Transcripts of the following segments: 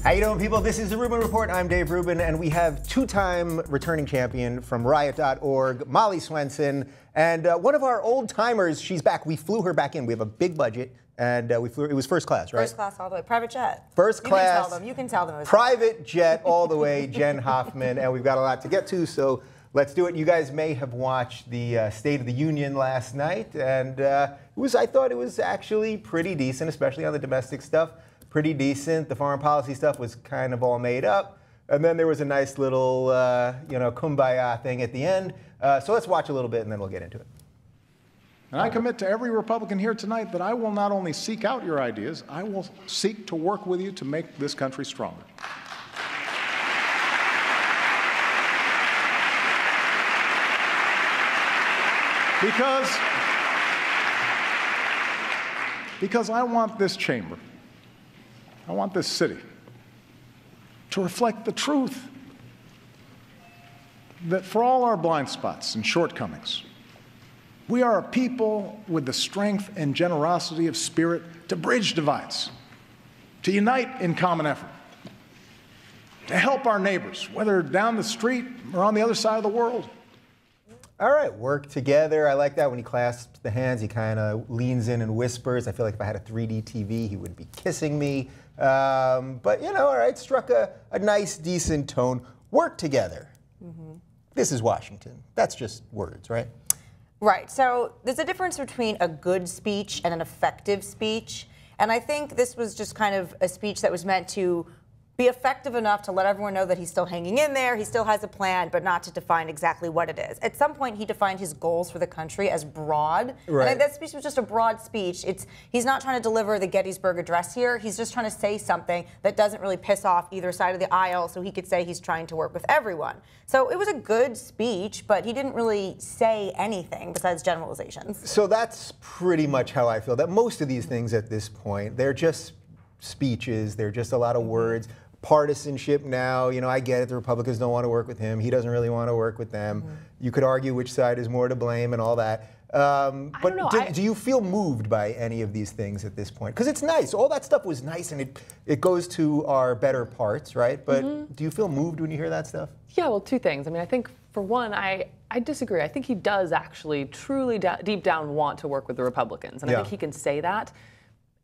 How you doing, people? This is the Rubin Report. I'm Dave Rubin, and we have two-time returning champion from Riot.org, Molly Swenson, and one of our old-timers. She's back. We flew her back in. We have a big budget, and we flew. It was first class, right? First class all the way. Private jet. First class. You can tell them. It was private jet all the way. Jenn Hoffman, and we've got a lot to get to, so let's do it. You guys may have watched the State of the Union last night, and I thought it was actually pretty decent, especially on the domestic stuff. Pretty decent. The foreign policy stuff was kind of all made up. And then there was a nice little, kumbaya thing at the end. So let's watch a little bit and then we'll get into it. And I commit to every Republican here tonight that I will not only seek out your ideas, I will seek to work with you to make this country stronger. Because I want this chamber, I want this city to reflect the truth that for all our blind spots and shortcomings, we are a people with the strength and generosity of spirit to bridge divides, to unite in common effort, to help our neighbors, whether down the street or on the other side of the world. All right, work together. I like that when he clasps the hands, he kind of leans in and whispers. I feel like if I had a 3D TV, he would be kissing me. But, all right, struck a nice, decent tone. Work together. Mm-hmm. This is Washington. That's just words, right? Right. So there's a difference between a good speech and an effective speech. And I think this was just kind of a speech that was meant to be effective enough to let everyone know that he's still hanging in there, he still has a plan, but not to define exactly what it is. At some point, he defined his goals for the country as broad. Right. And that speech was just a broad speech. He's not trying to deliver the Gettysburg Address here. He's just trying to say something that doesn't really piss off either side of the aisle, so he could say he's trying to work with everyone. So it was a good speech, but he didn't really say anything besides generalizations. So that's pretty much how I feel, that most of these things at this point, they're just speeches, they're just a lot of words. Partisanship now, I get it, the Republicans don't want to work with him, he doesn't really want to work with them. Mm-hmm. You could argue which side is more to blame and all that. But do you feel moved by any of these things at this point? Because it's nice, all that stuff was nice and it goes to our better parts, right? But do you feel moved when you hear that stuff? Yeah, well, two things. I mean, I think for one, I disagree. I think he does actually truly deep down want to work with the Republicans. And I think he can say that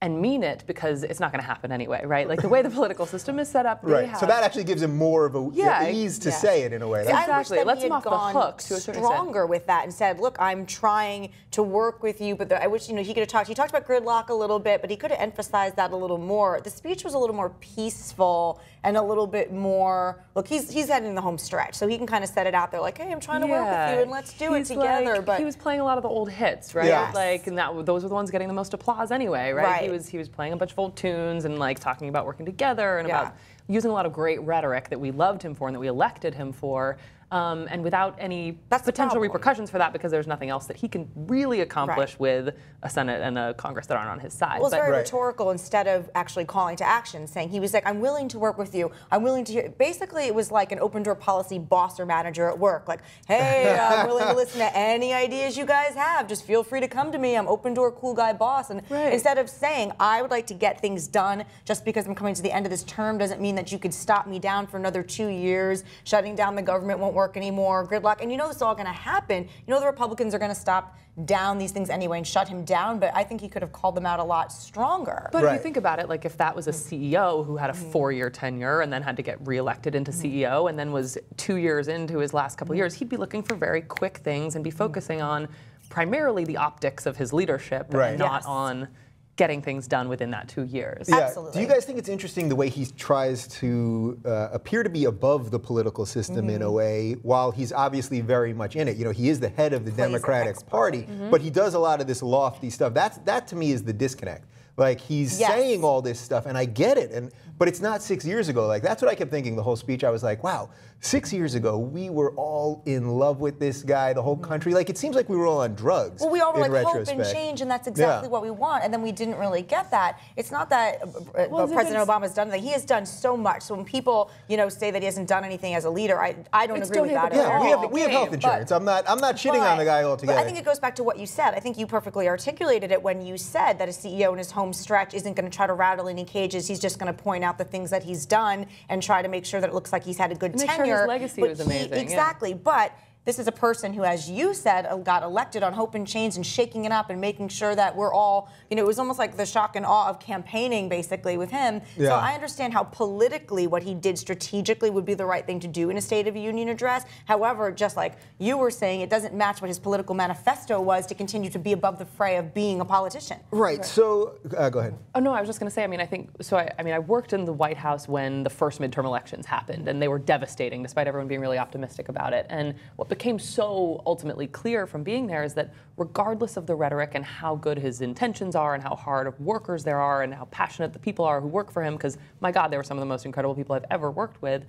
and mean it because it's not going to happen anyway, right? Like the way the political system is set up, right. So that actually gives him more of a ease to say it in a way. Exactly. It lets him off the hook to a certain extent. Stronger with that and said, look, I'm trying to work with you, but I wish he could have talked. He talked about gridlock a little bit, but he could have emphasized that a little more. The speech was a little more peaceful and a little bit more. Look, he's heading the home stretch, so he can kind of set it out there, like, hey, I'm trying to work with you, and let's do it together. But he was playing a lot of the old hits, right? Yes. Like, and those were the ones getting the most applause anyway, right? He was playing a bunch of old tunes and like talking about working together and about using a lot of great rhetoric that we loved him for and that we elected him for. And without any potential repercussions for that, because there's nothing else that he can really accomplish with a Senate and a Congress that aren't on his side. Well, it's very rhetorical instead of actually calling to action, saying he was like, I'm willing to work with you. I'm willing to hear. Basically, it was like an open door policy boss or manager at work. Like, hey, I'm willing to listen to any ideas you guys have. Just feel free to come to me. I'm open door cool guy boss. And instead of saying, I would like to get things done just because I'm coming to the end of this term doesn't mean that you could stop me down for another 2 years. Shutting down the government won't work anymore, gridlock, and this is all going to happen. The Republicans are going to stop down these things anyway and shut him down, but I think he could have called them out a lot stronger. But if you think about it, like if that was a CEO who had a 4-year tenure and then had to get reelected into CEO and then was 2 years into his last couple of years, he'd be looking for very quick things and be focusing on primarily the optics of his leadership and not on getting things done within that 2 years. Yeah. Absolutely. Do you guys think it's interesting the way he tries to appear to be above the political system in a way, while he's obviously very much in it? He is the head of the Democratic Party, but he does a lot of this lofty stuff. That to me is the disconnect. Like he's saying all this stuff, and I get it, but it's not 6 years ago. Like that's what I kept thinking the whole speech. I was like, wow, 6 years ago we were all in love with this guy, the whole country. Like it seems like we were all on drugs. Well, we all were like hope and change, and that's exactly what we want. And then we didn't didn't really get that. It's not that President Obama's done anything. He has done so much. So when people, say that he hasn't done anything as a leader, I don't agree with that at all. Yeah, we have health insurance. I'm not shitting on the guy altogether. But I think it goes back to what you said. I think you perfectly articulated it when you said that a CEO in his home stretch isn't going to try to rattle any cages. He's just going to point out the things that he's done and try to make sure that it looks like he's had a good tenure. Make sure his legacy was amazing. Exactly. But this is a person who, as you said, got elected on hope and change and shaking it up and making sure that we're all, it was almost like the shock and awe of campaigning, basically, with him. Yeah. So I understand how politically what he did strategically would be the right thing to do in a State of the Union address. However, just like you were saying, it doesn't match what his political manifesto was to continue to be above the fray of being a politician. Right. So, go ahead. Oh, no, I was just going to say, I worked in the White House when the first midterm elections happened, and they were devastating, despite everyone being really optimistic about it. And what became so ultimately clear from being there is that regardless of the rhetoric and how good his intentions are and how hard of workers there are and how passionate the people are who work for him, because my God, they were some of the most incredible people I've ever worked with,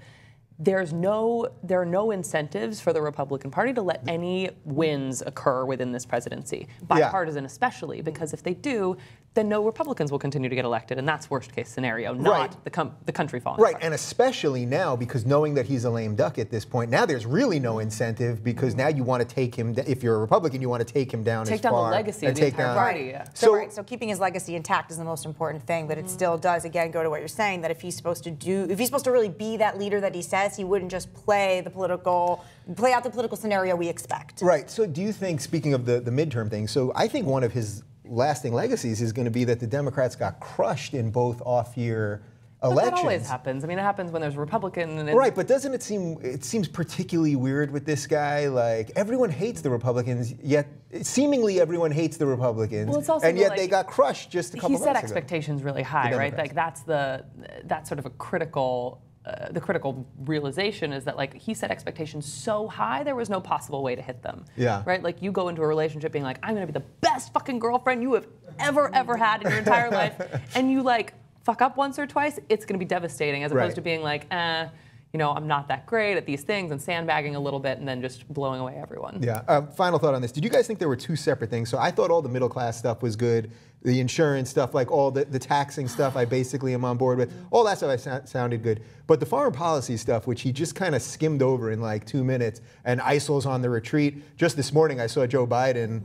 there are no incentives for the Republican Party to let any wins occur within this presidency, bipartisan especially, because if they do, then no Republicans will continue to get elected, and that's worst case scenario, not the country falling apart. And especially now, because knowing that he's a lame duck at this point, now there's really no incentive, because now you want to take him, if you're a Republican, you want to take him down take down the legacy of the entire party. So keeping his legacy intact is the most important thing, but it still does, again, go to what you're saying, that if he's supposed to really be that leader that he says, he wouldn't just play out the political scenario we expect. Right. So do you think, speaking of the midterm thing, so I think one of his lasting legacies is going to be that the Democrats got crushed in both off-year elections. But that always happens. I mean, it happens when there's a Republican. Right, but doesn't it seems particularly weird with this guy? Like, everyone hates the Republicans, yet seemingly everyone hates the Republicans. Well, it's also and yet they got crushed just a couple months ago. He set expectations really high, right? Like, that's sort of a critical. The critical realization is that, like, he set expectations so high there was no possible way to hit them. Yeah. Right? Like, you go into a relationship being like, I'm going to be the best fucking girlfriend you have ever had in your entire life, and you, like, fuck up once or twice, it's going to be devastating, as opposed to being like, I'm not that great at these things, and sandbagging a little bit and then just blowing away everyone. Yeah. Final thought on this. Did you guys think there were two separate things? So I thought all the middle class stuff was good. The insurance stuff, like all the taxing stuff, I basically am on board with. All that stuff sounded good. But the foreign policy stuff, which he just kind of skimmed over in like 2 minutes, and ISIL's on the retreat. Just this morning, I saw Joe Biden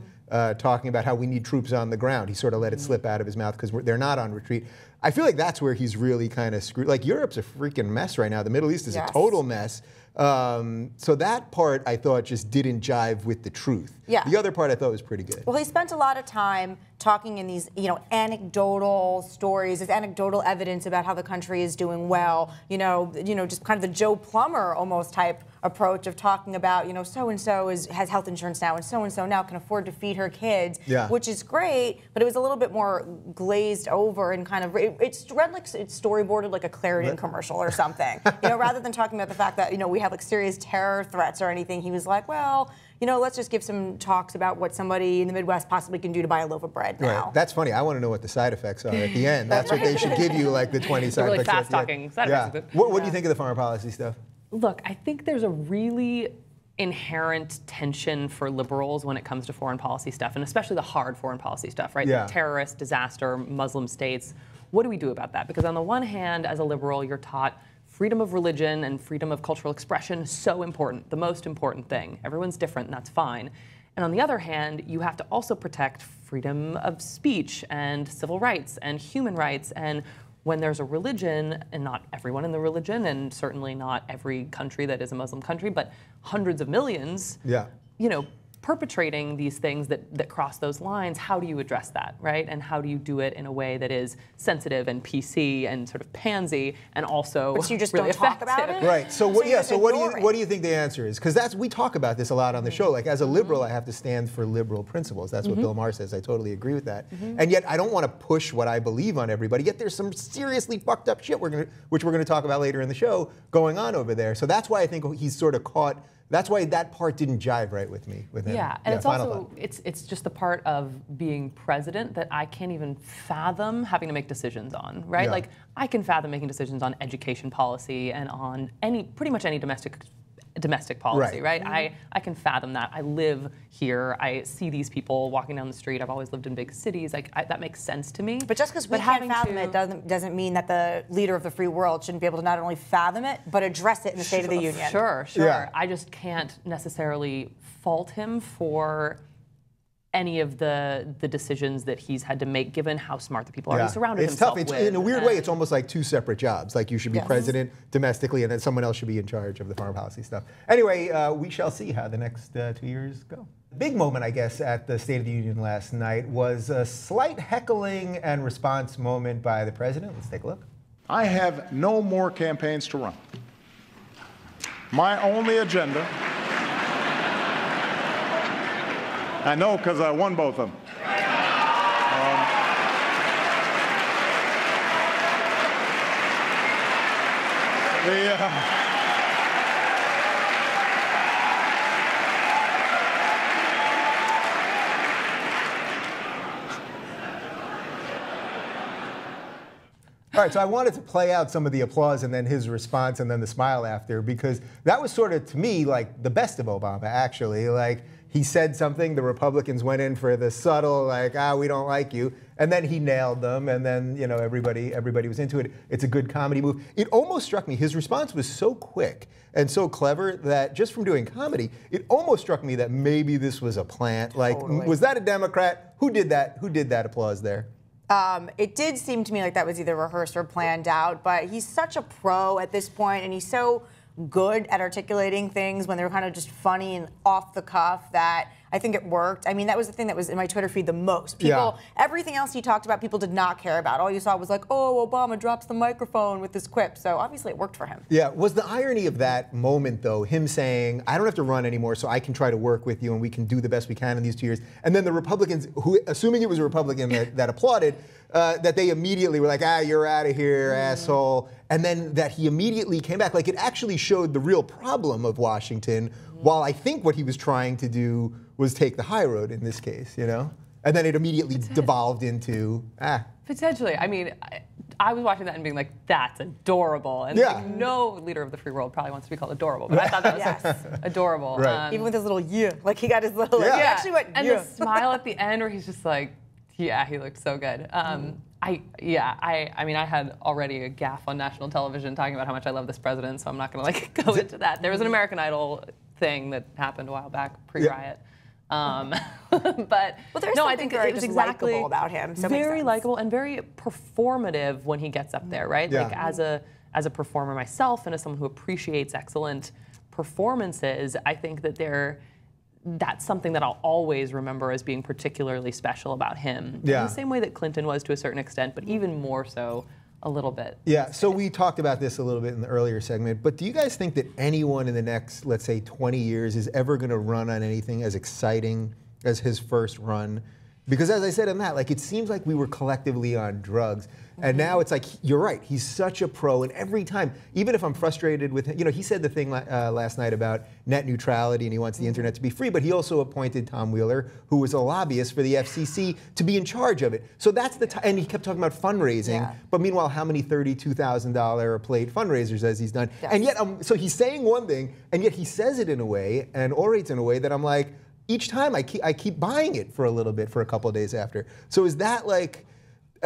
talking about how we need troops on the ground. He sort of let it slip out of his mouth because they're not on retreat. I feel like that's where he's really kind of screwed. Like, Europe's a freaking mess right now. The Middle East is a total mess. So that part I thought just didn't jive with the truth. Yeah. The other part I thought was pretty good. Well, he spent a lot of time talking in these, anecdotal stories, this anecdotal evidence about how the country is doing well. Just kind of the Joe Plumber almost type approach of talking about, so-and-so has health insurance now, and so now can afford to feed her kids, which is great, but it was a little bit more glazed over and kind of, it's read like it's storyboarded like a Claritin commercial or something. Rather than talking about the fact that, we have like serious terror threats or anything, he was like, well, let's just give some talks about what somebody in the Midwest possibly can do to buy a loaf of bread now. Right. That's funny. I want to know what the side effects are at the end. That's what they should give you, like the 20 side really effects. Really fast-talking side effects. What do you think of the foreign policy stuff? Look, I think there's a really inherent tension for liberals when it comes to foreign policy stuff, and especially the hard foreign policy stuff, right? Yeah. The terrorist, disaster, Muslim states. What do we do about that? Because on the one hand, as a liberal, you're taught freedom of religion and freedom of cultural expression, so important, the most important thing. Everyone's different, and that's fine. And on the other hand, you have to also protect freedom of speech and civil rights and human rights. And when there's a religion, and not everyone in the religion, and certainly not every country that is a Muslim country, but hundreds of millions, perpetrating these things that cross those lines, how do you address that, right? And how do you do it in a way that is sensitive and PC and sort of pansy and also but you just really don't talk effective. about it? Right. So what do you think the answer is? Because we talk about this a lot on the show. Like, as a liberal, I have to stand for liberal principles. That's what Bill Maher says. I totally agree with that. And yet I don't want to push what I believe on everybody. Yet there's some seriously fucked up shit which we're going to talk about later in the show going on over there. So that's why I think he's sort of caught. That's why that part didn't jive right with me, with him. Yeah, and it's also, it's just the part of being president that I can't even fathom having to make decisions on, right? Yeah. Like, I can fathom making decisions on education policy and on pretty much any domestic domestic policy, right? I can fathom that. I live here. I see these people walking down the street. I've always lived in big cities. Like that makes sense to me. But just because we can't fathom it doesn't mean that the leader of the free world shouldn't be able to not only fathom it, but address it in the State of the Union. Sure. Yeah. I just can't necessarily fault him for any of the decisions that he's had to make, given how smart the people are he surrounded himself with. In a weird way, it's almost like two separate jobs. Like you should be president domestically, and then someone else should be in charge of the foreign policy stuff. Anyway, we shall see how the next 2 years go. The big moment, I guess, at the State of the Union last night was a slight heckling and response moment by the president. Let's take a look. I have no more campaigns to run. My only agenda, I know because I won both of them. All right, so I wanted to play out some of the applause and then his response and then the smile after, because that was sort of, to me, like the best of Obama, actually. Like, he said something, the Republicans went in for the subtle, like, we don't like you, and then he nailed them, and then, you know, everybody was into it. It's a good comedy move. It almost struck me, his response was so quick and so clever that just from doing comedy, it almost struck me that maybe this was a plant. Like, was that a Democrat? Who did that? Who did that applause there? It did seem to me like that was either rehearsed or planned out, but he's such a pro at this point, and he's so good at articulating things when they're kind of just funny and off the cuff that I think it worked. I mean, that was the thing that was in my Twitter feed the most. People, everything else he talked about, people did not care about. All you saw was like, oh, Obama drops the microphone with this quip. So obviously it worked for him. Yeah, was the irony of that moment, though, him saying, I don't have to run anymore, so I can try to work with you and we can do the best we can in these 2 years. And then the Republicans, who, assuming it was a Republican that applauded, that they immediately were like, you're out of here, asshole. And then that he immediately came back. Like, it actually showed the real problem of Washington, while I think what he was trying to do was take the high road in this case, you know? And then it immediately devolved into, Potentially. I mean, I was watching that and being like, that's adorable. And like, no leader of the free world probably wants to be called adorable, but I thought that was adorable. Right. Even with his little like he got his little, he actually went, and the smile at the end where he's just like, yeah, he looked so good. I mean, I had already a gaffe on national television talking about how much I love this president, so I'm not going to like go into that. There was an American Idol thing that happened a while back, pre-riot. But no, I think it was exactly likable about him. So very likable and very performative when he gets up there, right? Like as a performer myself and as someone who appreciates excellent performances, I think that that's something that I'll always remember as being particularly special about him. In the same way that Clinton was to a certain extent, but even more so a little bit. Yeah, so we talked about this a little bit in the earlier segment, but do you guys think that anyone in the next, let's say, 20 years is ever going to run on anything as exciting as his first run? Because as I said in that, like, it seems like we were collectively on drugs. And now it's like, you're right, he's such a pro, and every time, even if I'm frustrated with him, you know, he said the thing last night about net neutrality and he wants the internet to be free, but he also appointed Tom Wheeler, who was a lobbyist for the FCC, to be in charge of it. So that's the time, and he kept talking about fundraising, but meanwhile, how many $32,000 a plate fundraisers has he done? And yet, so he's saying one thing, and yet he says it in a way, and orates in a way that I'm like, each time I keep buying it for a little bit for a couple of days after. So is that like,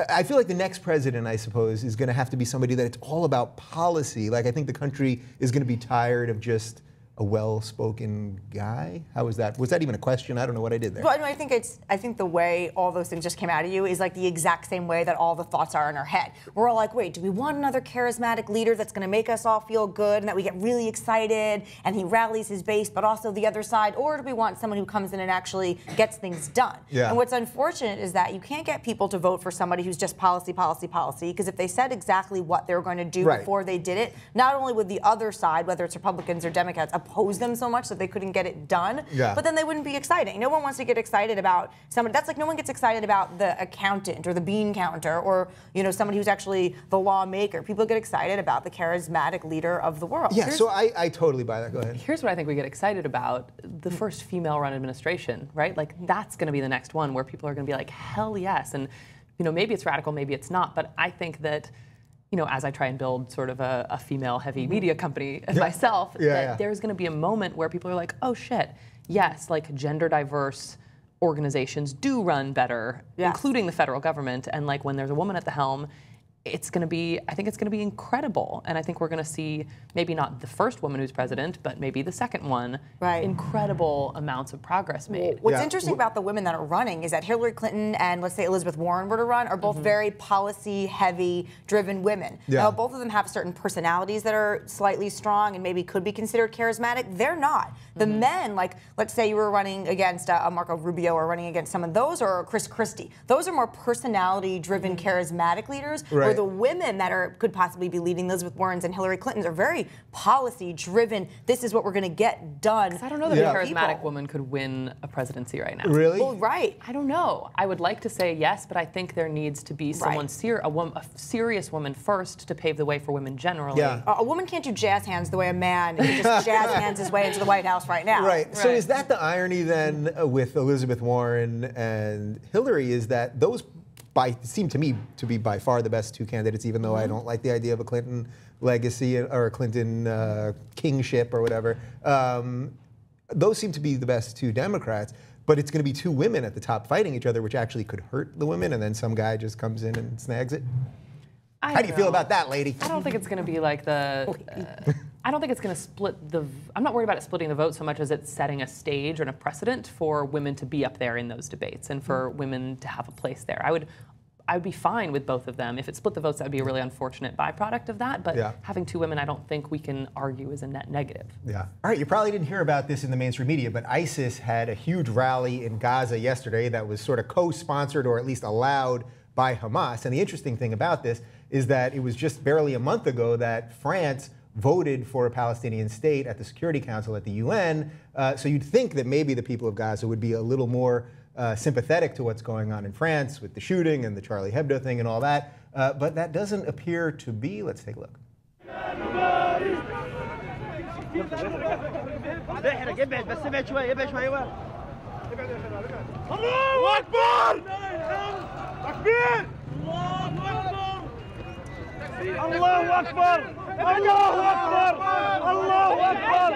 I feel like the next president, I suppose, is going to have to be somebody that it's all about policy. Like, I think the country is going to be tired of just a well-spoken guy? How was that? Was that even a question? I don't know what I did there. Well, no, I think the way all those things just came out of you is like the exact same way that all the thoughts are in our head. We're all like, wait, do we want another charismatic leader that's going to make us all feel good and that we get really excited and he rallies his base, but also the other side? Or do we want someone who comes in and actually gets things done? Yeah. And what's unfortunate is that you can't get people to vote for somebody who's just policy, policy, policy, because if they said exactly what they were going to do before they did it, not only would the other side, whether it's Republicans or Democrats, oppose them so much that they couldn't get it done, but then they wouldn't be exciting. No one wants to get excited about somebody. That's like no one gets excited about the accountant or the bean counter or, you know, somebody who's actually the lawmaker. People get excited about the charismatic leader of the world. Yeah, so I totally buy that. Go ahead. Here's what I think we get excited about. The first female-run administration, right? Like, that's going to be the next one where people are going to be like, hell yes. And, you know, maybe it's radical, maybe it's not, but I think that you know, as I try and build sort of a female-heavy media company myself, that there's going to be a moment where people are like, oh shit, yes, like gender-diverse organizations do run better, including the federal government, and like when there's a woman at the helm, it's going to be, I think it's going to be incredible. And I think we're going to see maybe not the first woman who's president, but maybe the second one. Incredible amounts of progress made. What's interesting about the women that are running is that Hillary Clinton and let's say Elizabeth Warren were to run are both very policy-heavy driven women. Now, both of them have certain personalities that are slightly strong and maybe could be considered charismatic. They're not. The men, like let's say you were running against Marco Rubio or running against some of those, or Chris Christie. Those are more personality-driven, charismatic leaders. Where the women that could possibly be leading Elizabeth Warrens and Hillary Clintons are very policy-driven. This is what we're going to get done. I don't know that a charismatic woman could win a presidency right now. Really? Well, I don't know. I would like to say yes, but I think there needs to be someone a serious woman first to pave the way for women generally. A woman can't do jazz hands the way a man can just jazz hands his way into the White House right now. So is that the irony then with Elizabeth Warren and Hillary, is that those seem to me to be by far the best two candidates, even though I don't like the idea of a Clinton legacy or a Clinton kingship or whatever. Those seem to be the best two Democrats, but it's going to be two women at the top fighting each other, which actually could hurt the women, and then some guy just comes in and snags it. How do you feel about that, lady? I don't think it's going to be like the... I don't think it's going to split the... I'm not worried about it splitting the vote so much as it's setting a stage and a precedent for women to be up there in those debates and for women to have a place there. I would be fine with both of them. If it split the votes, that would be a really unfortunate byproduct of that. But having two women, I don't think we can argue is a net negative. All right, you probably didn't hear about this in the mainstream media, but ISIS had a huge rally in Gaza yesterday that was sort of co-sponsored or at least allowed by Hamas. And the interesting thing about this is that it was just barely a month ago that France voted for a Palestinian state at the Security Council at the UN. So you'd think that maybe the people of Gaza would be a little more sympathetic to what's going on in France with the shooting and the Charlie Hebdo thing and all that. But that doesn't appear to be. Let's take a look. الله أكبر الله أكبر الله أكبر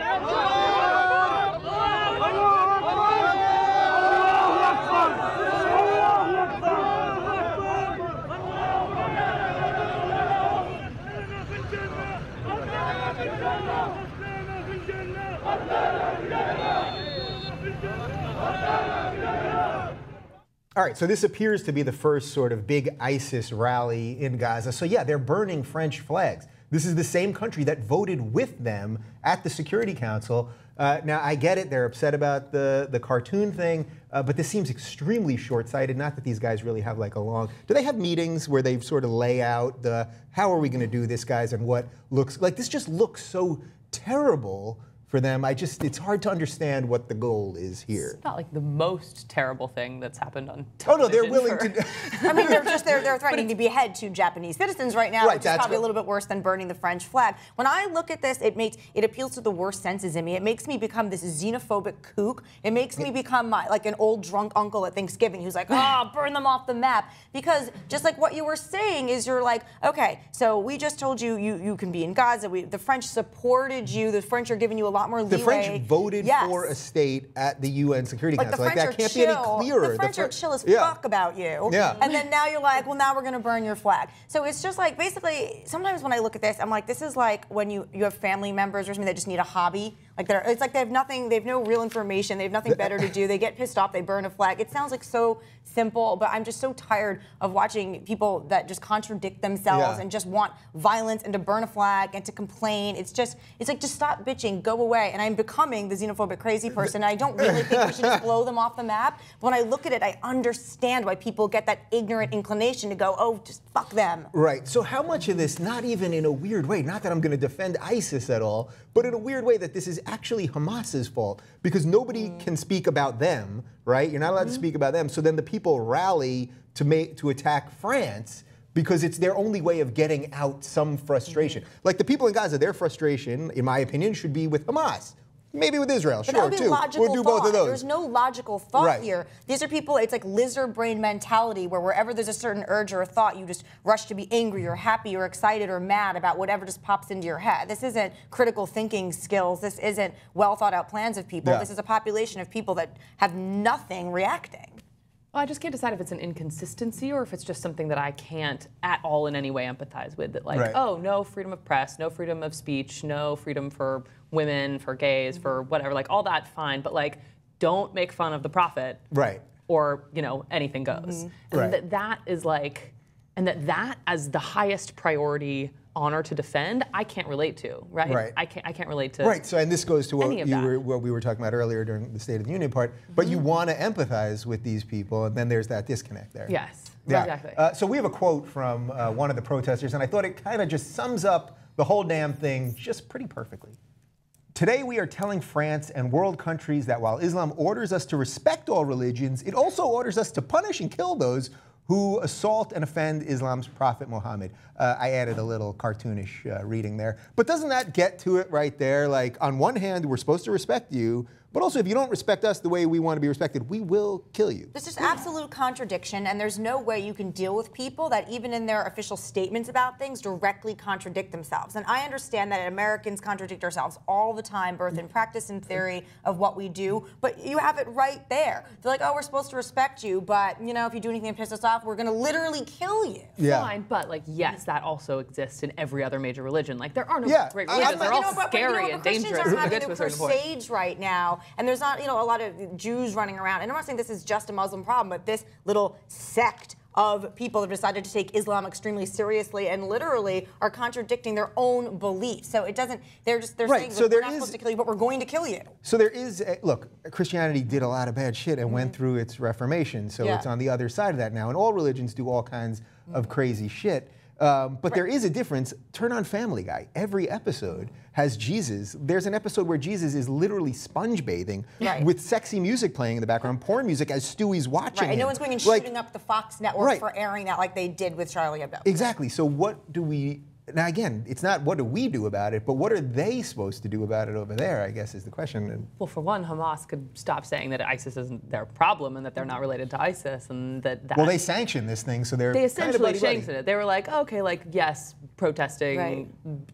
All right, so this appears to be the first sort of big ISIS rally in Gaza. So yeah, they're burning French flags. This is the same country that voted with them at the Security Council. Now, I get it, they're upset about the cartoon thing, but this seems extremely short-sighted. Not that these guys really have like a long... Do they have meetings where they sort of lay out how are we going to do this, guys, and what looks... Like, this just looks so terrible for them. It's hard to understand what the goal is here. It's not like the most terrible thing that's happened on television. Oh no, they're willing to. I mean, they're threatening to behead 2 Japanese citizens right now, which is probably a little bit worse than burning the French flag. When I look at this, it appeals to the worst senses in me. It makes me become this xenophobic kook. It makes me become like an old drunk uncle at Thanksgiving who's like, burn them off the map. Because just like what you were saying is, you're like, okay, so we just told you you can be in Gaza. The French supported you. The French are giving you a lot more leeway. The French voted for a state at the UN Security Council. Like, that can't be any clearer. The French are chill as fuck about you. And then now you're like, well, now we're going to burn your flag. So it's just like, basically, sometimes when I look at this, I'm like, this is like when you have family members or something that just need a hobby. Like it's like they have nothing, they have no real information, they have nothing better to do. They get pissed off, they burn a flag. It sounds like so simple, but I'm just so tired of watching people that just contradict themselves and just want violence and to burn a flag and to complain. It's like, just stop bitching, go away. And I'm becoming the xenophobic crazy person. I don't really think we should just blow them off the map. But when I look at it, I understand why people get that ignorant inclination to go, oh, just fuck them. Right. So how much of this, not even in a weird way, not that I'm going to defend ISIS at all, but in a weird way that this is actually Hamas's fault, because nobody can speak about them, right? You're not allowed to speak about them. So then the people rally to attack France because it's their only way of getting out some frustration. Like the people in Gaza, their frustration, in my opinion, should be with Hamas. Maybe with Israel, But sure, that would be too. logical We'll do thought. both of those. There's no logical thought Right. here. These are people, it's like lizard brain mentality where wherever there's a certain urge or a thought, you just rush to be angry or happy or excited or mad about whatever just pops into your head. This isn't critical thinking skills. This isn't well thought out plans of people. Yeah. This is a population of people that have nothing reacting. Well, I just can't decide if it's an inconsistency or if it's just something that I can't at all in any way empathize with. That like, Right. oh, no freedom of press, no freedom of speech, no freedom for women, for gays, for whatever, like all that, fine. But like, don't make fun of the prophet. Right. Or, you know, anything goes. And Right. that is like, and that as the highest priority honor to defend, I can't relate to, right? Right. I can't relate to. Right, so and this goes to what any of that. what we were talking about earlier during the State of the Union part, but you want to empathize with these people, and then there's that disconnect there. Yes, Yeah. exactly. So we have a quote from one of the protesters, and I thought it kind of just sums up the whole damn thing just pretty perfectly. Today we are telling France and world countries that while Islam orders us to respect all religions, it also orders us to punish and kill those who assault and offend Islam's prophet Muhammad. I added a little cartoonish reading there. But doesn't that get to it right there? Like, on one hand, we're supposed to respect you, but also if you don't respect us the way we want to be respected, we will kill you. There's just absolute contradiction, and there's no way you can deal with people that even in their official statements about things directly contradict themselves. And I understand that Americans contradict ourselves all the time, both in practice and theory of what we do, but you have it right there. They're like, oh, we're supposed to respect you, but you know, if you do anything to piss us off, we're gonna literally kill you. Yeah. Fine, but like, yes, that also exists in every other major religion. Like, there are no Yeah. great I- religions. They're all but scary and Christians dangerous are to having get to the a certain point. crusades right now, and there's not, you know, a lot of Jews running around. And I'm not saying this is just a Muslim problem, but this little sect of people have decided to take Islam extremely seriously and literally are contradicting their own beliefs. So it doesn't, they're Right, saying, so we're there not is- supposed to kill you, but we're going to kill you. So there is, look, Christianity did a lot of bad shit and went through its Reformation, so Yeah. it's on the other side of that now. And all religions do all kinds of crazy shit. But there is a difference. Turn on Family Guy. Every episode has Jesus. There's an episode where Jesus is literally sponge bathing Right. with sexy music playing in the background, porn music as Stewie's watching Right, and no him. one's going and Like, shooting up the Fox network Right. for airing that like they did with Charlie Hebdo. Exactly. So what do we... Now again, it's not what do we do about it, but what are they supposed to do about it over there, I guess is the question. And Well, for one, Hamas could stop saying that ISIS isn't their problem and that they're not related to ISIS, and that well, they sanctioned this thing, so they're they kind of essentially buddy-buddy. sanctioned it. They were like, okay, like, yes, protesting Right.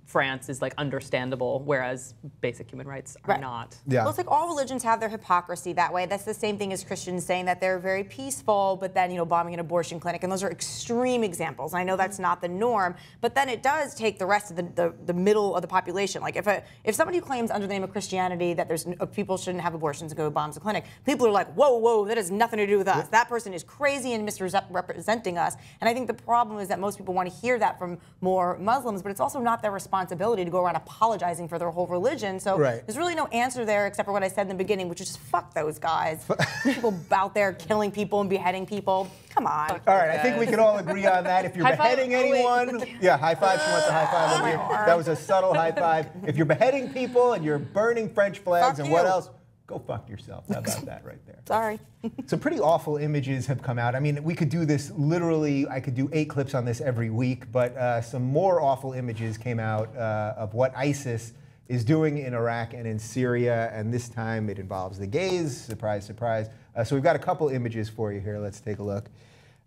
France is like understandable, whereas basic human rights are Right. not. Yeah. Well, it's like all religions have their hypocrisy that way. That's the same thing as Christians saying that they're very peaceful, but then, you know, bombing an abortion clinic. And those are extreme examples. I know that's not the norm, but then it does take the rest of the middle of the population. Like if somebody claims under the name of Christianity that there's people shouldn't have abortions and go bombs a clinic, people are like, whoa, whoa, that has nothing to do with us. That person is crazy and misrepresenting us. And I think the problem is that most people want to hear that from more Muslims, but it's also not their responsibility to go around apologizing for their whole religion. So Right. there's really no answer there except for what I said in the beginning, which is just fuck those guys. People out there killing people and beheading people. Come on. All right, I think we can all agree on that. If you're High five. beheading Oh, wait. anyone, yeah, high five. She wants a high five over here. That was a subtle high five. If you're beheading people and you're burning French flags Fuck and what you. else, go fuck yourself. How about that right there? Sorry. Some pretty awful images have come out. I mean, we could do this literally, I could do 8 clips on this every week, but some more awful images came out of what ISIS is doing in Iraq and in Syria, and this time it involves the gays. Surprise, surprise. So we've got a couple images for you here. Let's take a look.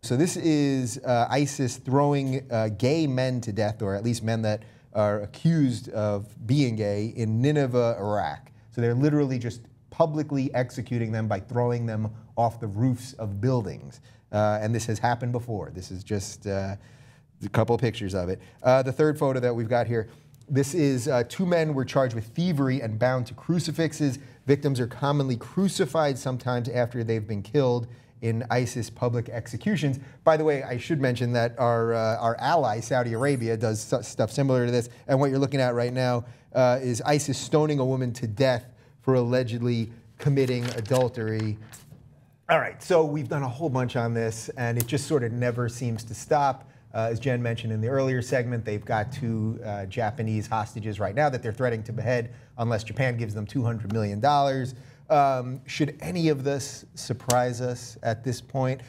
So this is ISIS throwing gay men to death, or at least men that are accused of being gay, in Nineveh, Iraq. So they're literally just publicly executing them by throwing them off the roofs of buildings. And this has happened before. This is just a couple of pictures of it. The third photo that we've got here, this is 2 men were charged with thievery and bound to crucifixes. Victims are commonly crucified sometimes after they've been killed in ISIS public executions. By the way, I should mention that our ally, Saudi Arabia, does stuff similar to this. And what you're looking at right now is ISIS stoning a woman to death for allegedly committing adultery. All right, so we've done a whole bunch on this, and it just sort of never seems to stop. As Jen mentioned in the earlier segment, they've got 2 Japanese hostages right now that they're threatening to behead unless Japan gives them $200 million. Should any of this surprise us at this point?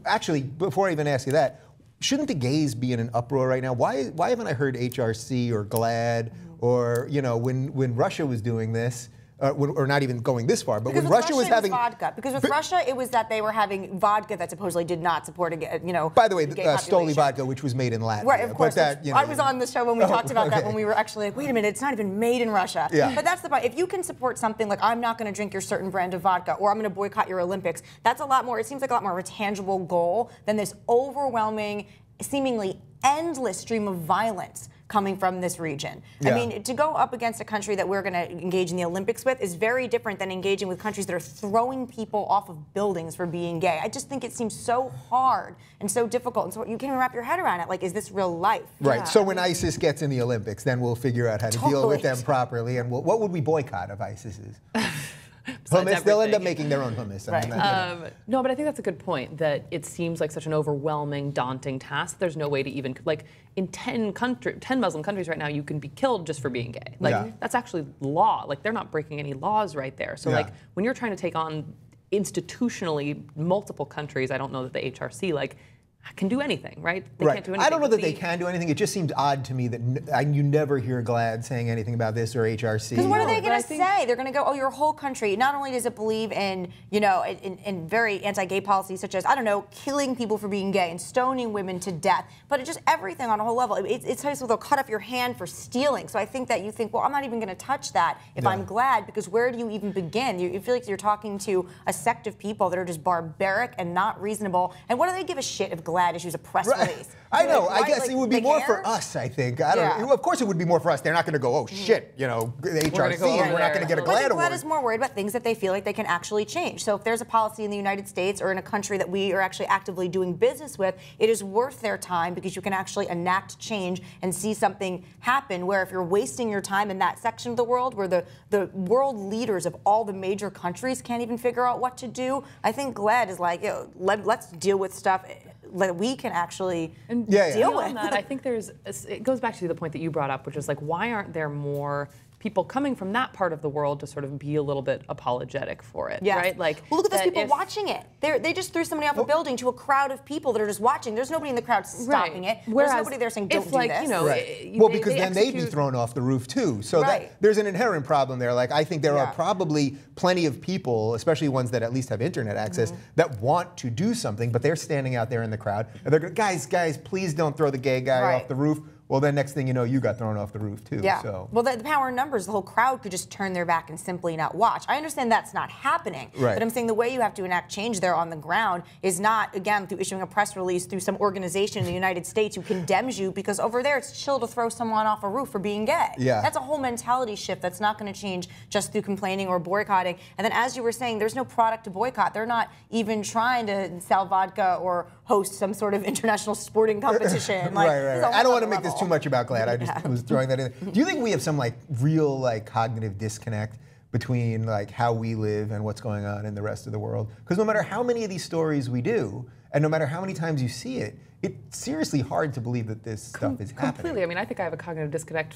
Actually, before I even ask you that, shouldn't the gays be in an uproar right now? Why haven't I heard HRC or GLAAD or, you know, when Russia was doing this, or not even going this far, but because when Russia was having vodka. Because with Russia, it was that they were having vodka that supposedly did not support By the way, Stoli vodka, which was made in Latvia. Right, of course. But that, I was on the show when we talked about that, when we were actually like, wait a minute, it's not even made in Russia. Yeah. But that's the point. If you can support something like, I'm not going to drink your certain brand of vodka, or I'm going to boycott your Olympics, that's a lot more. It seems like a lot more of a tangible goal than this overwhelming, seemingly endless stream of violence coming from this region. Yeah. I mean, to go up against a country that we're going to engage in the Olympics with is very different than engaging with countries that are throwing people off of buildings for being gay. I just think it seems so hard and so difficult, and so you can't even wrap your head around it. Like, is this real life? Right. Yeah. So when ISIS gets in the Olympics, then we'll figure out how to deal with them properly. And what would we boycott of ISIS's? Hummus, they'll end up making their own hummus. Right. No, but I think that's a good point, that it seems like such an overwhelming, daunting task. There's no way to even, like, in 10 Muslim countries right now, you can be killed just for being gay. Like, that's actually law. Like, they're not breaking any laws right there. So, like, when you're trying to take on institutionally multiple countries, I don't know that the HRC, like, can do anything, right? They can't do anything. I don't know that they can do anything. It just seemed odd to me that you never hear GLAAD saying anything about this or HRC. Because what are they going to say? They're going to go, oh, your whole country, not only does it believe in, in very anti-gay policies such as, I don't know, killing people for being gay and stoning women to death, but it's just everything on a whole level. It's how they'll cut off your hand for stealing. So I think that you think, well, I'm not even going to touch that if I'm GLAAD, because where do you even begin? You feel like you're talking to a sect of people that are just barbaric and not reasonable. And what do they give a shit if GLAAD issues a press release? I know. I guess it would be more for us, I think. I don't know. Of course it would be more for us. They're not going to go, oh, shit, the HRC, we're not going to get a GLAAD award. GLAAD is more worried about things that they feel like they can actually change. So if there's a policy in the United States or in a country that we are actually actively doing business with, it is worth their time because you can actually enact change and see something happen, where if you're wasting your time in that section of the world where the world leaders of all the major countries can't even figure out what to do, I think GLAAD is like, let's deal with stuff that we can actually deal with. That, I think it goes back to the point that you brought up, which is like, why aren't there more people coming from that part of the world to sort of be a little bit apologetic for it, right? Like, well, look at those people watching it. They just threw somebody off a building to a crowd of people that are just watching. There's nobody in the crowd stopping it. Whereas there's nobody there saying, don't do this. Well, because then they'd be thrown off the roof too. So there's an inherent problem there. Like, I think there are probably plenty of people, especially ones that at least have internet access, that want to do something, but they're standing out there in the crowd. And they're going, guys, please don't throw the gay guy off the roof. Well, then next thing you know, you got thrown off the roof too. Yeah. So. Well, the power in numbers, the whole crowd could just turn their back and simply not watch. I understand that's not happening. Right. But I'm saying the way you have to enact change there on the ground is not, again, through issuing a press release through some organization in the United States who condemns you, because over there it's chill to throw someone off a roof for being gay. Yeah. That's a whole mentality shift that's not going to change just through complaining or boycotting. And then, as you were saying, there's no product to boycott. They're not even trying to sell vodka or host some sort of international sporting competition. Like, right. I don't want to make this too much about GLAAD. I just was throwing that in. Do you think we have some real cognitive disconnect between how we live and what's going on in the rest of the world? Because no matter how many of these stories we do, and no matter how many times you see it, it's seriously hard to believe that this stuff is happening. Completely. I mean, I think I have a cognitive disconnect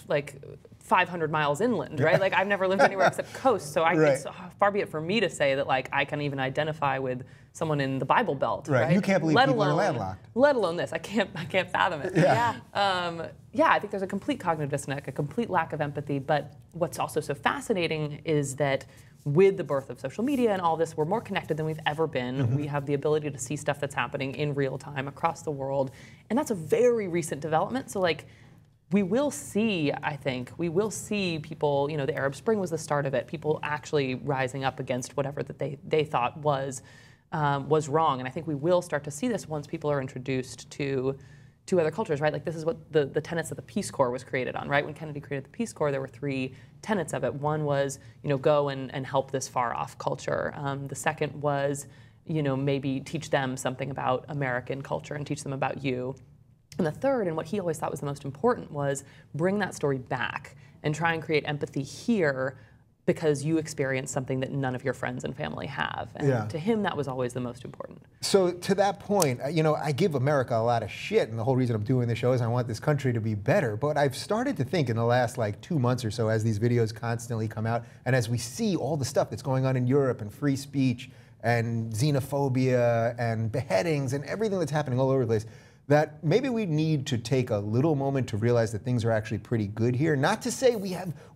500 miles inland, right? Like, I've never lived anywhere except coast, so it's far be it for me to say that I can even identify with someone in the Bible Belt, right? You can't believe people are landlocked. Let alone this. I can't fathom it. Yeah. I think there's a complete cognitive disconnect, a complete lack of empathy. But what's also so fascinating is that with the birth of social media and all this, we're more connected than we've ever been. We have the ability to see stuff that's happening in real time across the world. And that's a very recent development. So we will see, I think, people, the Arab Spring was the start of it, people actually rising up against whatever that they thought was wrong. And I think we will start to see this once people are introduced to other cultures, right? Like, this is what the tenets of the Peace Corps was created on, right? When Kennedy created the Peace Corps, there were 3 tenets of it. One was, go and help this far-off culture. The second was, maybe teach them something about American culture and teach them about you. And the third, and what he always thought was the most important, was bring that story back and try and create empathy here, because you experience something that none of your friends and family have. And to him, that was always the most important. So to that point, I give America a lot of shit, and the whole reason I'm doing this show is I want this country to be better. But I've started to think in the last 2 months or so, as these videos constantly come out, and as we see all the stuff that's going on in Europe, and free speech, and xenophobia, and beheadings, and everything that's happening all over the place, that maybe we need to take a little moment to realize that things are actually pretty good here. Not to say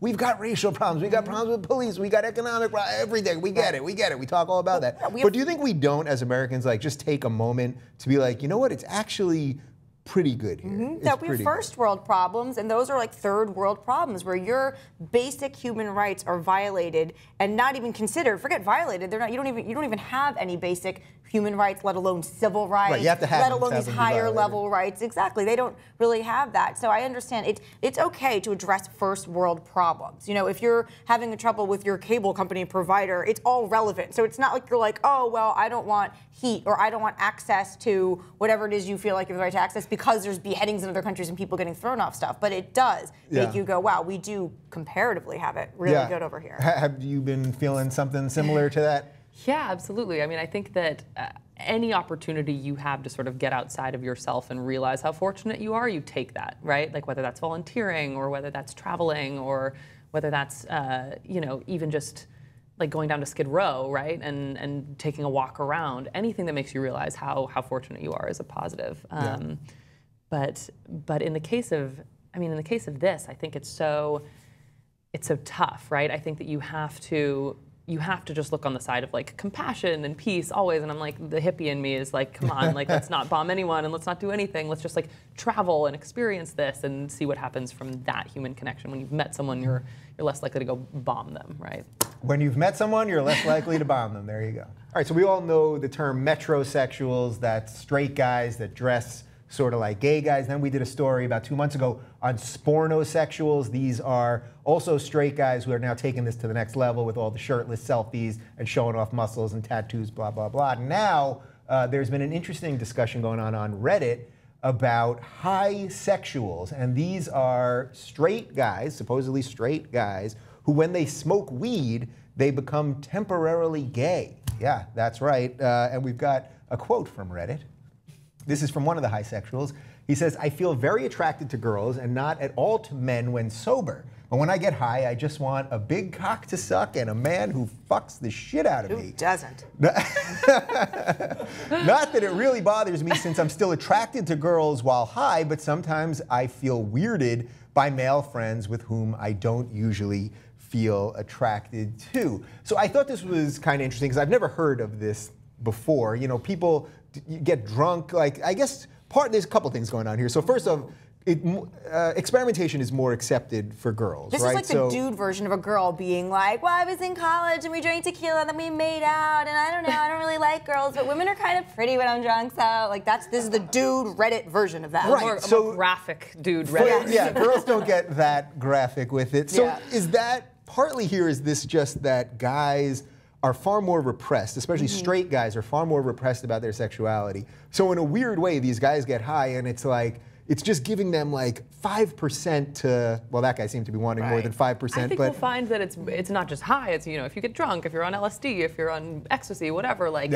we've got racial problems, we got problems with police, we got economic problems, everything. We get it. We talk all about that. But do you think we don't, as Americans, like just take a moment to be like, you know what? It's actually pretty good here. That we have first world problems, and those are like third world problems where your basic human rights are violated and not even considered. Forget violated. They're not. You don't even have any basic human rights, let alone civil rights. Right, you have to have let alone these higher level rights. Exactly. They don't really have that. So I understand it's okay to address first world problems. You know, if you're having trouble with your cable company provider, it's all relevant. So it's not like you're like, oh well, I don't want heat or I don't want access to whatever it is you feel like you have the right to access because there's beheadings in other countries and people getting thrown off stuff. But it does make you go, wow, we do comparatively have it really good over here. Have you been feeling something similar to that? Yeah, absolutely. I mean, I think that any opportunity you have to sort of get outside of yourself and realize how fortunate you are, you take that, right? Like whether that's volunteering or whether that's traveling or whether that's, you know, even just like going down to Skid Row, right? And taking a walk around. Anything that makes you realize how fortunate you are is a positive. But in the case of, in the case of this, I think it's so tough, right? I think that you have to just look on the side of like compassion and peace always. And I'm like, the hippie in me is like, come on, like let's not bomb anyone and let's not do anything. Let's just like travel and experience this and see what happens from that human connection. When you've met someone, you're less likely to go bomb them, right? When you've met someone, you're less likely to bomb them. There you go. All right, so we all know the term metrosexuals, that's straight guys that dress sort of like gay guys. Then we did a story about 2 months ago on spornosexuals. These are also straight guys who are now taking this to the next level with all the shirtless selfies and showing off muscles and tattoos, blah, blah, blah. Now, there's been an interesting discussion going on Reddit about Highsexuals. And these are straight guys, supposedly straight guys, who when they smoke weed, they become temporarily gay. Yeah, that's right. And we've got a quote from Reddit. This is from one of the Highsexuals. He says, I feel very attracted to girls and not at all to men when sober. But when I get high, I just want a big cock to suck and a man who fucks the shit out of me. Who doesn't? Not that it really bothers me since I'm still attracted to girls while high, but sometimes I feel weirded by male friends with whom I don't usually feel attracted to. So I thought this was kind of interesting because I've never heard of this before. You know, people get drunk. Like, I guess there's a couple things going on here. So first off, experimentation is more accepted for girls, this right? This is like the dude version of a girl being like, well, I was in college and we drank tequila and then we made out and I don't know, I don't really like girls, but women are kind of pretty when I'm drunk, so like this is the dude Reddit version of that. Right. A more graphic dude Reddit. Yeah, girls don't get that graphic with it. So is that partly here, is this just that guys are far more repressed, especially straight guys are far more repressed about their sexuality. So in a weird way, these guys get high and it's like, it's just giving them like 5% to, well, that guy seemed to be wanting more than 5%. I think we'll find that it's not just high, it's, you know, if you get drunk, if you're on LSD, if you're on ecstasy, whatever, like,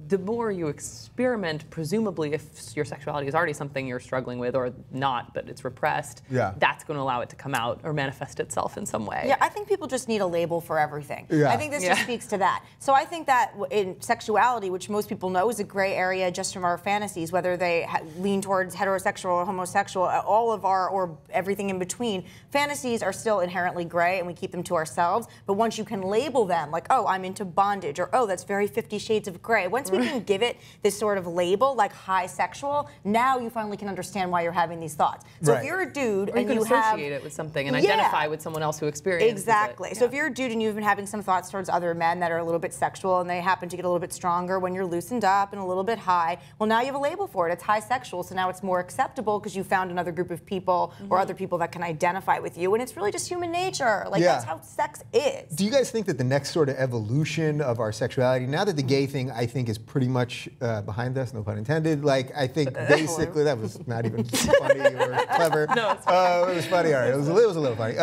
the more you experiment, presumably if your sexuality is already something you're struggling with or not, but it's repressed, that's going to allow it to come out or manifest itself in some way. Yeah, I think people just need a label for everything. Yeah. I think this just speaks to that. So I think that in sexuality, which most people know is a gray area just from our fantasies, whether they lean towards heterosexual or homosexual, all of our, or everything in between, fantasies are still inherently gray and we keep them to ourselves. But once you can label them, like, oh, I'm into bondage, or oh, that's very 50 Shades of Grey. Once we can give it this sort of label, like Highsexual, now you finally can understand why you're having these thoughts. So if you're a dude and you associate it with something and identify with someone else who experiences it. Yeah. So if you're a dude and you've been having some thoughts towards other men that are a little bit sexual and they happen to get a little bit stronger when you're loosened up and a little bit high, well, now you have a label for it. It's Highsexual, so now it's more acceptable because you found another group of people or other people that can identify with you, and it's really just human nature. Like, that's how sex is. Do you guys think that the next sort of evolution of our sexuality, now that the gay thing, I think, is pretty much behind us, no pun intended, like, I think basically, that was not even funny or clever. No, it's funny. It was funny, all right. It was a little funny.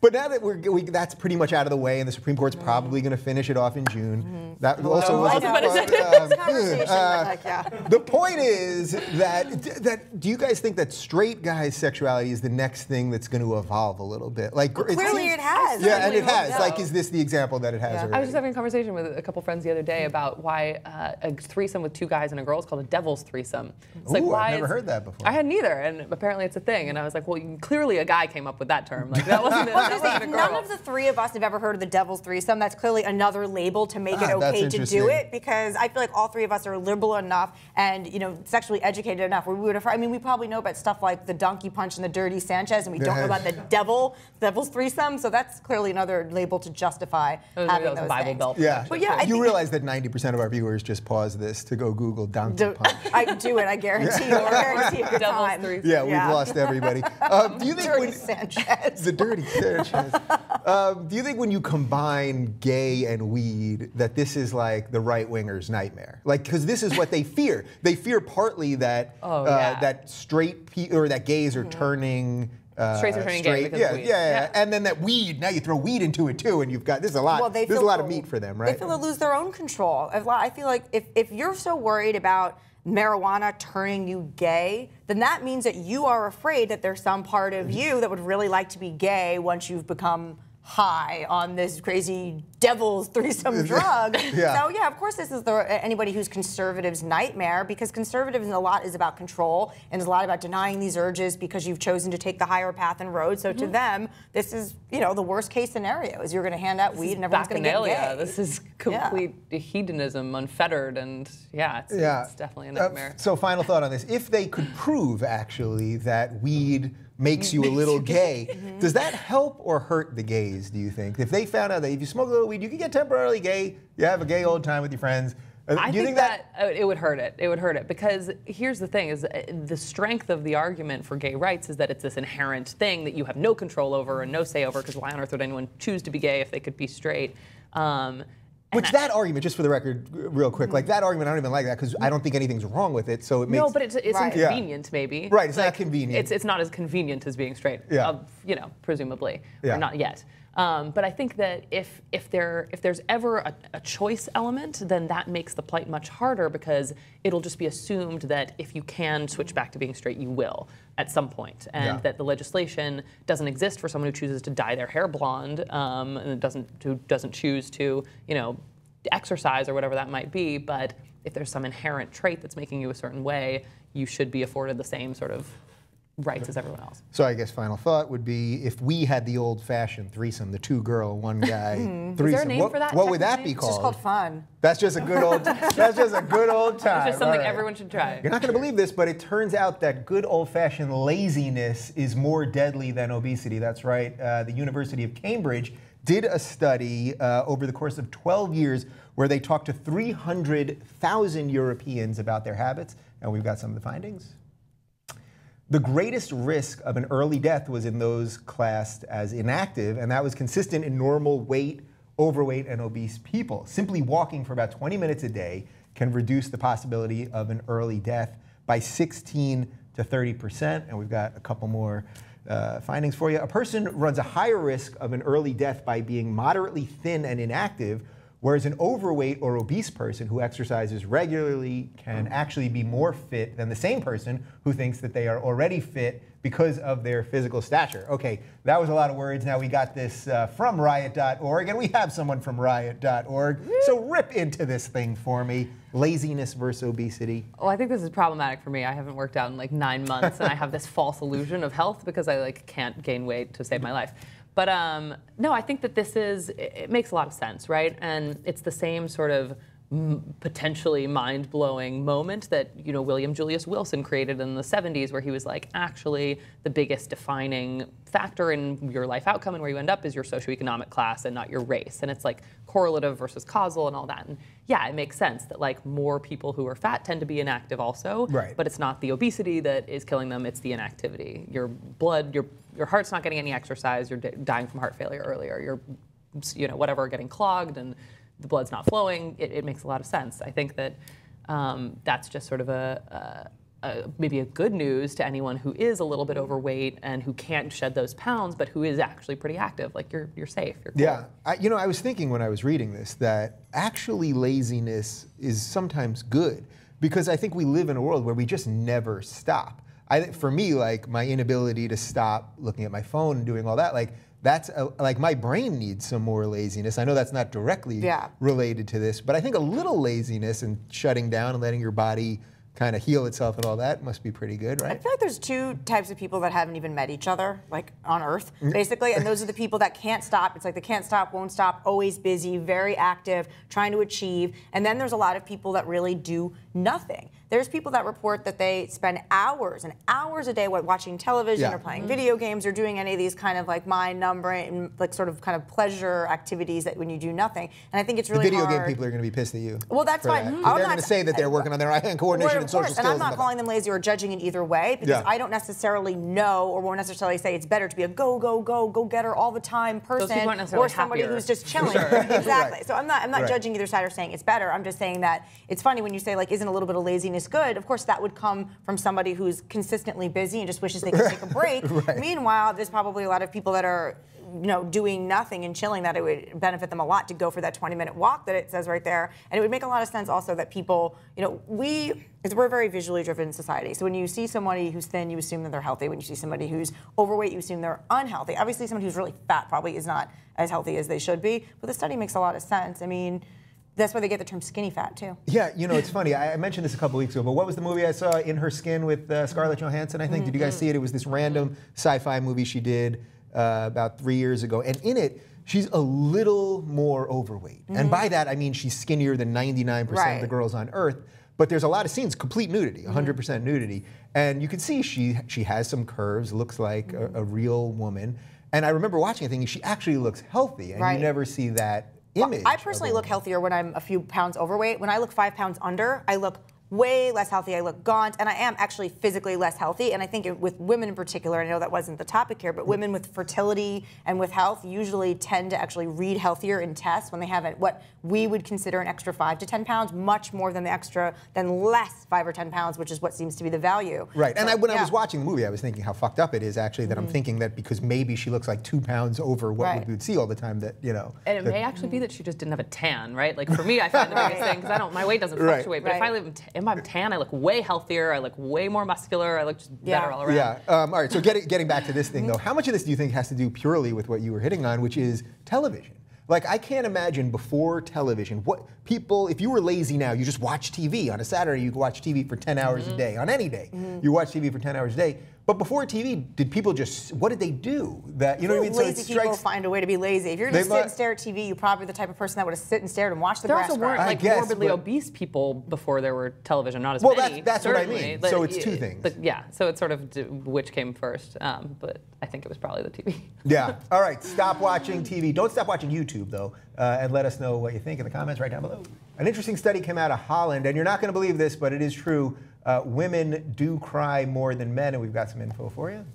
But now that that's pretty much out of the way, and the Supreme Court's probably going to finish it off in June. That also was the point is that do you guys think that straight guys' sexuality is the next thing that's going to evolve a little bit? Like clearly it has. Yeah, and it has. Like, is this the example that it has already? I was just having a conversation with a couple friends the other day about why a threesome with 2 guys and a girl is called a devil's threesome. It's like, why I've never heard that before. I hadn't either, and apparently it's a thing. And I was like, well, clearly a guy came up with that term. Like, that wasn't a girl. None of the 3 of us have ever heard of the devil's threesome. That's clearly another label to make it okay to do it, because I feel like all 3 of us are liberal enough and sexually educated enough where we would have. I mean, we probably know about stuff like the donkey punch and the dirty Sanchez, and we don't know about the devil's threesome. So that's clearly another label to justify having those Bible things. belt. Yeah, but yeah, you realize that 90% of our viewers just pause this to go Google donkey punch. I do it. I guarantee you. I guarantee a good time. Yeah, we've lost everybody. Do you think dirty Sanchez. The dirty Sanchez. Do you think when you combine gay and weed that this is like the right-wingers' nightmare? Like, because this is what they fear. They fear partly that that that gays are turning. Straights are turning gay because of weed. Yeah, and then that weed. Now you throw weed into it too, and you've got there's a lot. There's a lot of meat for them, right? They feel they lose their own control. I feel like if you're so worried about marijuana turning you gay, then that means that you are afraid that there's some part of you that would really like to be gay once you've become high on this crazy devil's threesome drug. So yeah, of course this is anybody who's conservative's nightmare, because conservatism a lot is about control and is a lot about denying these urges because you've chosen to take the higher path and road. So to them, this is the worst case scenario is you're going to hand out weed and everyone's going to get gay. This is complete hedonism, unfettered, and it's definitely a nightmare. So final thought on this: if they could prove actually that weed makes you a little gay, does that help or hurt the gays, do you think? If they found out that if you smoke a little weed, you can get temporarily gay, you have a gay old time with your friends. I think that it would hurt it. It would hurt it, because here's the thing: is the strength of the argument for gay rights is that it's this inherent thing that you have no control over and no say over, because why on earth would anyone choose to be gay if they could be straight? That argument, just for the record, real quick, like that argument, I don't even like that, because I don't think anything's wrong with it. So it makes no, but it's inconvenient, maybe. Right, it's not convenient. It's not as convenient as being straight. Presumably, or not yet. But I think that if there's ever a choice element, then that makes the plight much harder, because it'll just be assumed that if you can switch back to being straight, you will at some point, and that the legislation doesn't exist for someone who chooses to dye their hair blonde and who doesn't choose to exercise or whatever that might be. But if there's some inherent trait that's making you a certain way, you should be afforded the same sort of rights as everyone else. So I guess final thought would be, if we had the old-fashioned threesome, the 2-girl, 1-guy threesome, is there a name for that? What would that be called? It's just called fun. That's just a good old. That's just a good old time. It's just something everyone should try. You're not going to believe this, but it turns out that good old-fashioned laziness is more deadly than obesity. That's right. The University of Cambridge did a study over the course of 12 years where they talked to 300,000 Europeans about their habits, and we've got some of the findings. The greatest risk of an early death was in those classed as inactive, and that was consistent in normal weight, overweight, and obese people. Simply walking for about 20 minutes a day can reduce the possibility of an early death by 16 to 30%, and we've got a couple more findings for you. A person runs a higher risk of an early death by being moderately thin and inactive, whereas an overweight or obese person who exercises regularly can actually be more fit than the same person who thinks that they are already fit because of their physical stature. Okay, that was a lot of words. Now we got this from riot.org, and we have someone from riot.org. So rip into this thing for me. Laziness versus obesity. Well, I think this is problematic for me. I haven't worked out in like 9 months, and I have this false illusion of health because I can't gain weight to save my life. But no, I think that it makes a lot of sense, right? And it's the same sort of potentially mind-blowing moment that William Julius Wilson created in the 70s, where he was like, actually, the biggest defining factor in your life outcome and where you end up is your socioeconomic class and not your race. And it's like correlative versus causal and all that. And yeah, it makes sense that like more people who are fat tend to be inactive also. Right. But it's not the obesity that is killing them, it's the inactivity. Your blood, your heart's not getting any exercise, you're dying from heart failure earlier, you're whatever, getting clogged and the blood's not flowing. It makes a lot of sense. I think that that's just sort of maybe a good news to anyone who is a little bit overweight and who can't shed those pounds, but who is actually pretty active. Like you're safe. You're cool. Yeah, I was thinking when I was reading this that actually laziness is sometimes good, because I think we live in a world where we just never stop. For me, like my inability to stop looking at my phone and doing all that, like like my brain needs some more laziness. I know that's not directly related to this, but I think a little laziness and shutting down and letting your body kind of heal itself and all that must be pretty good, right? I feel like there's two types of people that haven't even met each other, like on Earth, basically, and those are the people that can't stop. It's like they can't stop, won't stop, always busy, very active, trying to achieve. And then there's a lot of people that really do nothing. There's people that report that they spend hours and hours a day watching television or playing video games or doing any of these kind of like mind-numbing, like sort of kind of pleasure activities that when you do nothing. And I think it's really hard. The video game hard. people are going to be pissed at you. Well, that's fine. They're going to say that they're working on their eye-hand coordination and social skills. And I'm not calling them lazy or judging in either way, because I don't necessarily know or won't necessarily say it's better to be a go-getter all the time person or somebody who's just chilling. Exactly. So I'm not judging either side or saying it's better. I'm just saying that it's funny when you say like, isn't a little bit of laziness good? Of course, that would come from somebody who's consistently busy and just wishes they could take a break. Meanwhile, there's probably a lot of people that are doing nothing and chilling, that it would benefit them a lot to go for that 20-minute walk that it says right there. And it would make a lot of sense also that people, we're a very visually driven society. So when you see somebody who's thin, you assume that they're healthy. When you see somebody who's overweight, you assume they're unhealthy. Obviously, somebody who's really fat probably is not as healthy as they should be. But the study makes a lot of sense. I mean, that's why they get the term skinny fat, too. Yeah, it's funny. I mentioned this a couple weeks ago, but what was the movie I saw, In Her Skin, with Scarlett Johansson, I think? Did you guys see it? It was this random sci-fi movie she did about 3 years ago. And in it, she's a little more overweight. And by that, I mean she's skinnier than 99% of the girls on Earth. But there's a lot of scenes, complete nudity, 100% nudity. And you can see she has some curves, looks like a real woman. And I remember watching it thinking she actually looks healthy, and you never see that image. I personally look healthier when I'm a few pounds overweight. When I look 5 pounds under, I look way less healthy. I look gaunt, and I am actually physically less healthy. And I think with women in particular, I know that wasn't the topic here, but women with fertility and with health usually tend to actually read healthier in tests when they have what we would consider an extra 5 to 10 pounds, much more than less 5 or 10 pounds, which is what seems to be the value. Right. So, and when I was watching the movie, I was thinking how fucked up it is actually that I'm thinking that because maybe she looks like 2 pounds over what we would see all the time, that And it may actually be that she just didn't have a tan, right? Like for me, I find the biggest thing because my weight doesn't fluctuate, but if I live in my tan, I look way healthier, I look way more muscular, I look just better all around. Yeah. All right, so getting back to this thing though, how much of this do you think has to do purely with what you were hitting on, which is television? Like, I can't imagine before television, if you were lazy now, you just watch TV. On a Saturday, you could watch TV for 10 hours a day. On any day, you watch TV for 10 hours a day. But before TV, did people what did they do? What I mean? Lazy people find a way to be lazy. If you're just sit and stare at TV, you're probably the type of person that would have sit and stared and watched the grass grow. There also weren't morbidly obese people before there were television, not as many. Well, that's what I mean. So it's two things. Yeah, so it's sort of which came first. But I think it was probably the TV. Yeah. All right, stop watching TV. Don't stop watching YouTube, though, and let us know what you think in the comments right down below. An interesting study came out of Holland, and you're not going to believe this, but it is true. Women do cry more than men, and we've got some info for you.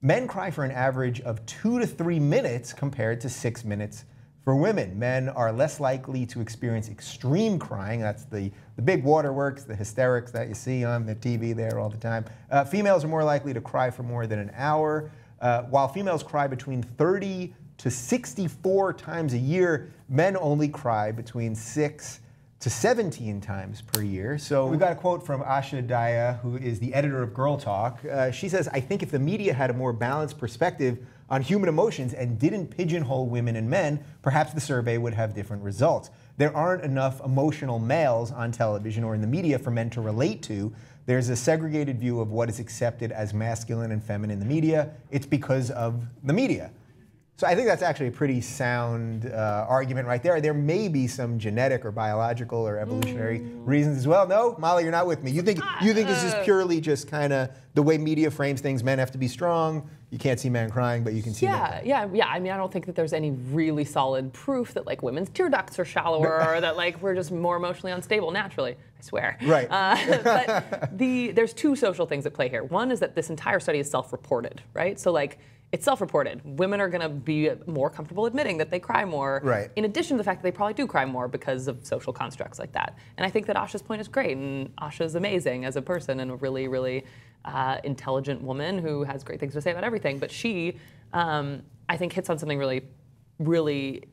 Men cry for an average of 2 to 3 minutes compared to 6 minutes for women. Men are less likely to experience extreme crying. That's the big waterworks, the hysterics that you see on the TV there all the time. Females are more likely to cry for more than an hour. While females cry between 30 to 64 times a year, men only cry between 6 to 17 times per year. So we've got a quote from Asha Daya, who is the editor of Girl Talk. She says, "I think if the media had a more balanced perspective on human emotions and didn't pigeonhole women and men, perhaps the survey would have different results. There aren't enough emotional males on television or in the media for men to relate to. There's a segregated view of what is accepted as masculine and feminine in the media. It's because of the media." So I think that's actually a pretty sound argument right there. There may be some genetic or biological or evolutionary reasons as well. No, Molly, you're not with me. You think this is purely just kind of the way media frames things. Men have to be strong. You can't see men crying, but you can see men crying. Yeah. I mean, I don't think that there's any really solid proof that like women's tear ducts are shallower or that like we're just more emotionally unstable naturally. I swear. Right. But there's two social things at play here. One is that this entire study is self-reported, right? So like, it's self-reported. Women are going to be more comfortable admitting that they cry more. Right. In addition to the fact that they probably do cry more because of social constructs like that. And I think that Asha's point is great, and Asha's amazing as a person and a really, really intelligent woman who has great things to say about everything. But she, I think, hits on something really, really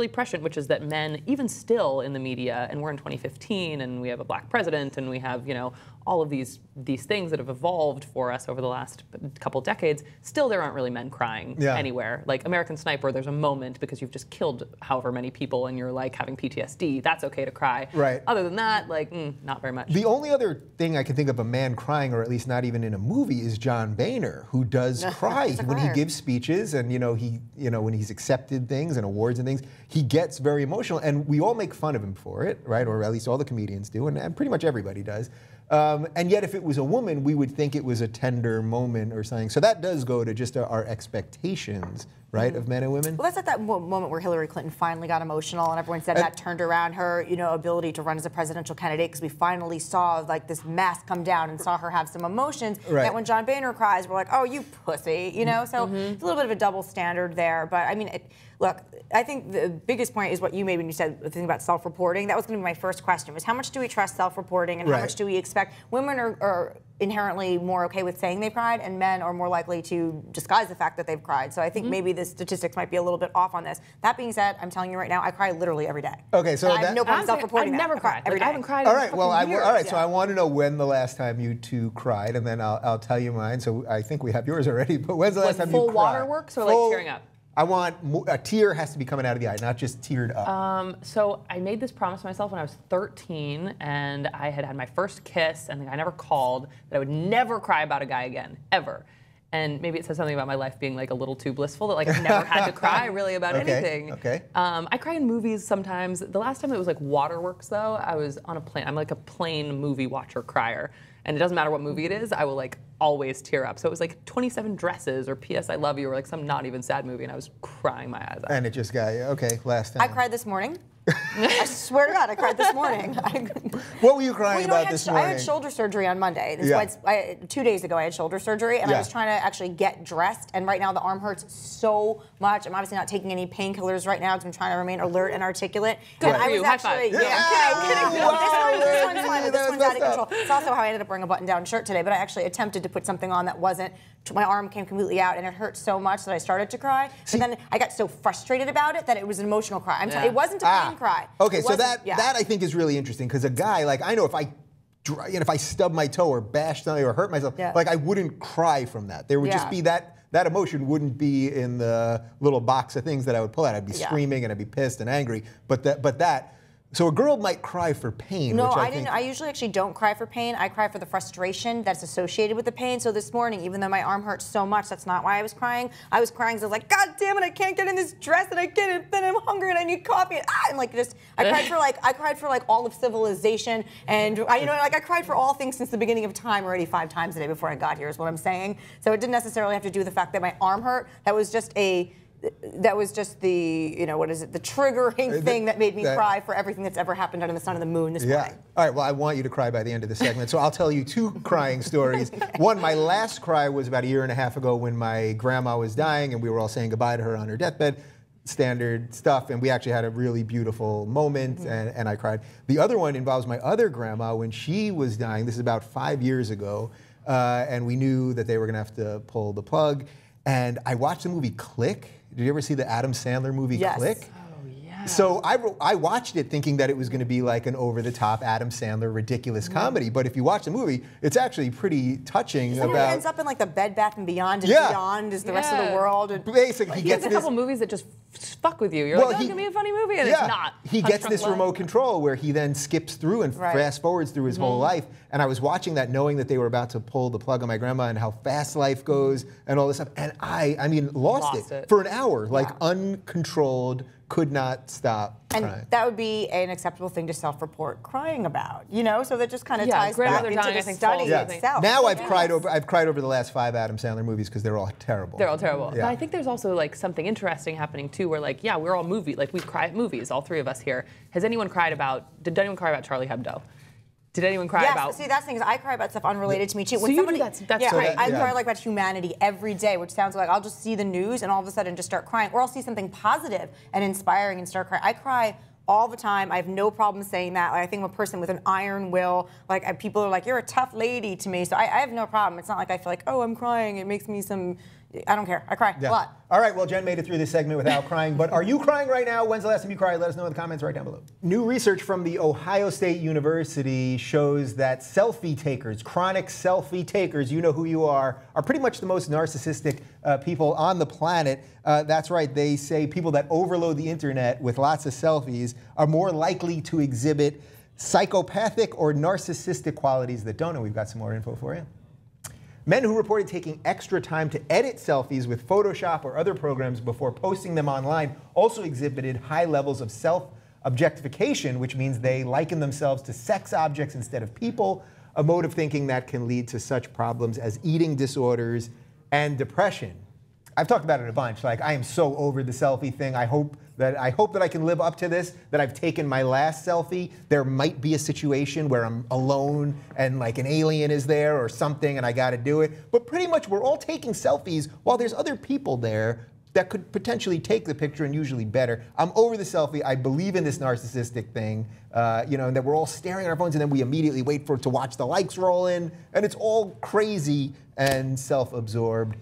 prescient, which is that men, even still in the media, and we're in 2015, and we have a black president, and we have, you know, all of these things that have evolved for us over the last couple decades, still there aren't really men crying anywhere. Like American Sniper, there's a moment because you've just killed however many people and you're like having PTSD, that's okay to cry. Right. Other than that, like, not very much. The only other thing I can think of a man crying, or at least not even in a movie, is John Boehner, who does cry when he gives speeches, and when he's accepted things and awards and things, he gets very emotional, and we all make fun of him for it, right? Or at least all the comedians do, and pretty much everybody does. And yet, if it was a woman, we would think it was a tender moment or something. So that does go to just our expectations, right, of men and women. Well, that's like that moment where Hillary Clinton finally got emotional, and everyone said that turned around her, ability to run as a presidential candidate, because we finally saw like this mask come down and saw her have some emotions. Right. That when John Boehner cries, we're like, oh, you pussy, So it's a little bit of a double standard there. But I mean, look, I think the biggest point is what you made when you said the thing about self-reporting. That was going to be my first question: was how much do we trust self-reporting, and how much do we expect? Women are inherently more okay with saying they've cried, and men are more likely to disguise the fact that they've cried. So I think maybe the statistics might be a little bit off on this. That being said, I'm telling you right now, I cry literally every day. Okay, so I have no problem self-reporting. I've never cried. Every day. I haven't cried. All right, well, years. all right. So I want to know when the last time you two cried, and then I'll tell you mine. So I think we have yours already. But when's the last time you cried? Full waterworks or like tearing up? I want a tear has to be coming out of the eye, not just teared up. So I made this promise to myself when I was 13, and I had my first kiss, and the guy never called, that I would never cry about a guy again, ever. And maybe it says something about my life being like a little too blissful, that like I've never had to cry really about anything. Okay. I cry in movies sometimes. The last time it was like Waterworks though, I was on a plane. I'm like a plane movie watcher crier. And it doesn't matter what movie it is, I will like always tear up. So it was like 27 Dresses or P.S. I Love You or like some not even sad movie, and I was crying my eyes out. And it just got you. Okay, last time. I cried this morning. I swear to God, I cried this morning. What were you crying about this morning? I had shoulder surgery on Monday. 2 days ago, I had shoulder surgery, and I was trying to actually get dressed. And right now, the arm hurts so much. I'm obviously not taking any painkillers right now because I'm trying to remain alert and articulate. Good and for I was you. actually, I'm kidding. Wow, This one's fun. This one's out of messed up. control. It's also how I ended up wearing a button-down shirt today. But I actually attempted to put something on that wasn't. My arm came completely out, and it hurt so much that I started to cry. And then I got so frustrated about it that it was an emotional cry. It wasn't a pain cry. Okay, so that I think is really interesting, because a guy, like, I know if I stub my toe or bash something or hurt myself, like, I wouldn't cry from that. There would just be that emotion wouldn't be in the little box of things that I would pull out. I'd be screaming and I'd be pissed and angry. So a girl might cry for pain. No, which I didn't. I usually actually don't cry for pain. I cry for the frustration that's associated with the pain. So this morning, even though my arm hurt so much, that's not why I was crying. I was crying because I was like, God damn it, I can't get in this dress, and I can't, and then I'm hungry and I need coffee, and like just, I cried for like all of civilization, and I cried for all things since the beginning of time already 5 times a day before I got here, is what I'm saying. So it didn't necessarily have to do with the fact that my arm hurt. That was just the the triggering thing that made me cry for everything that's ever happened under the sun and the moon this morning. All right, well, I want you to cry by the end of the segment, so I'll tell you 2 crying stories. One, my last cry was about 1.5 years ago when my grandma was dying, and we were all saying goodbye to her on her deathbed. Standard stuff, and we actually had a really beautiful moment, and I cried. The other one involves my other grandma when she was dying. This is about 5 years ago, and we knew that they were gonna have to pull the plug. And I watched the movie Click. Did you ever see the Adam Sandler movie Click? Oh, yeah. So I watched it thinking that it was going to be like an over-the-top Adam Sandler ridiculous comedy. But if you watch the movie, it's actually pretty touching. It ends up in like the Bed Bath & Beyond, and Beyond is the rest of the world. And basically, he gets a couple movies that just fuck with you. You're like, oh, it's going to be a funny movie, and it's not. He gets this remote control where he then skips through and fast forwards through his whole life. And I was watching that knowing that they were about to pull the plug on my grandma and how fast life goes and all this stuff. And I mean, lost it for an hour, like uncontrolled, could not stop crying. And that would be an acceptable thing to self-report crying about, So that just kind of ties back into the study itself. Now I've cried over the last 5 Adam Sandler movies because they're all terrible. They're all terrible. Yeah. But I think there's also like something interesting happening too, where like, we're all we cry at movies, all 3 of us here. Did anyone cry about Charlie Hebdo? Did anyone cry about? See, that's the thing, is I cry about stuff unrelated to me too. So you do that's I cry like about humanity every day, which sounds like I'll just see the news and all of a sudden just start crying, or I'll see something positive and inspiring and start crying. I cry all the time. I have no problem saying that. Like, I think I'm a person with an iron will. Like, people are like, you're a tough lady to me. So I have no problem. It's not like I feel like, oh, I'm crying. It makes me some. I don't care. I cry a lot. All right, well, Jen made it through this segment without crying, but are you crying right now? When's the last time you cried? Let us know in the comments right down below. New research from the Ohio State University shows that selfie takers, chronic selfie takers, you know who you are pretty much the most narcissistic people on the planet. That's right, they say people that overload the internet with lots of selfies are more likely to exhibit psychopathic or narcissistic qualities that don't, and we've got some more info for you. Men who reported taking extra time to edit selfies with Photoshop or other programs before posting them online also exhibited high levels of self-objectification, which means they liken themselves to sex objects instead of people, a mode of thinking that can lead to such problems as eating disorders and depression. I've talked about it a bunch. Like, I am so over the selfie thing. I hope that I can live up to this, that I've taken my last selfie. There might be a situation where I'm alone and like an alien is there or something and I gotta do it. But pretty much we're all taking selfies while there's other people there that could potentially take the picture and usually better. I'm over the selfie. I believe in this narcissistic thing, you know, and that we're all staring at our phones and then we immediately wait for it to watch the likes roll in, and it's all crazy and self-absorbed.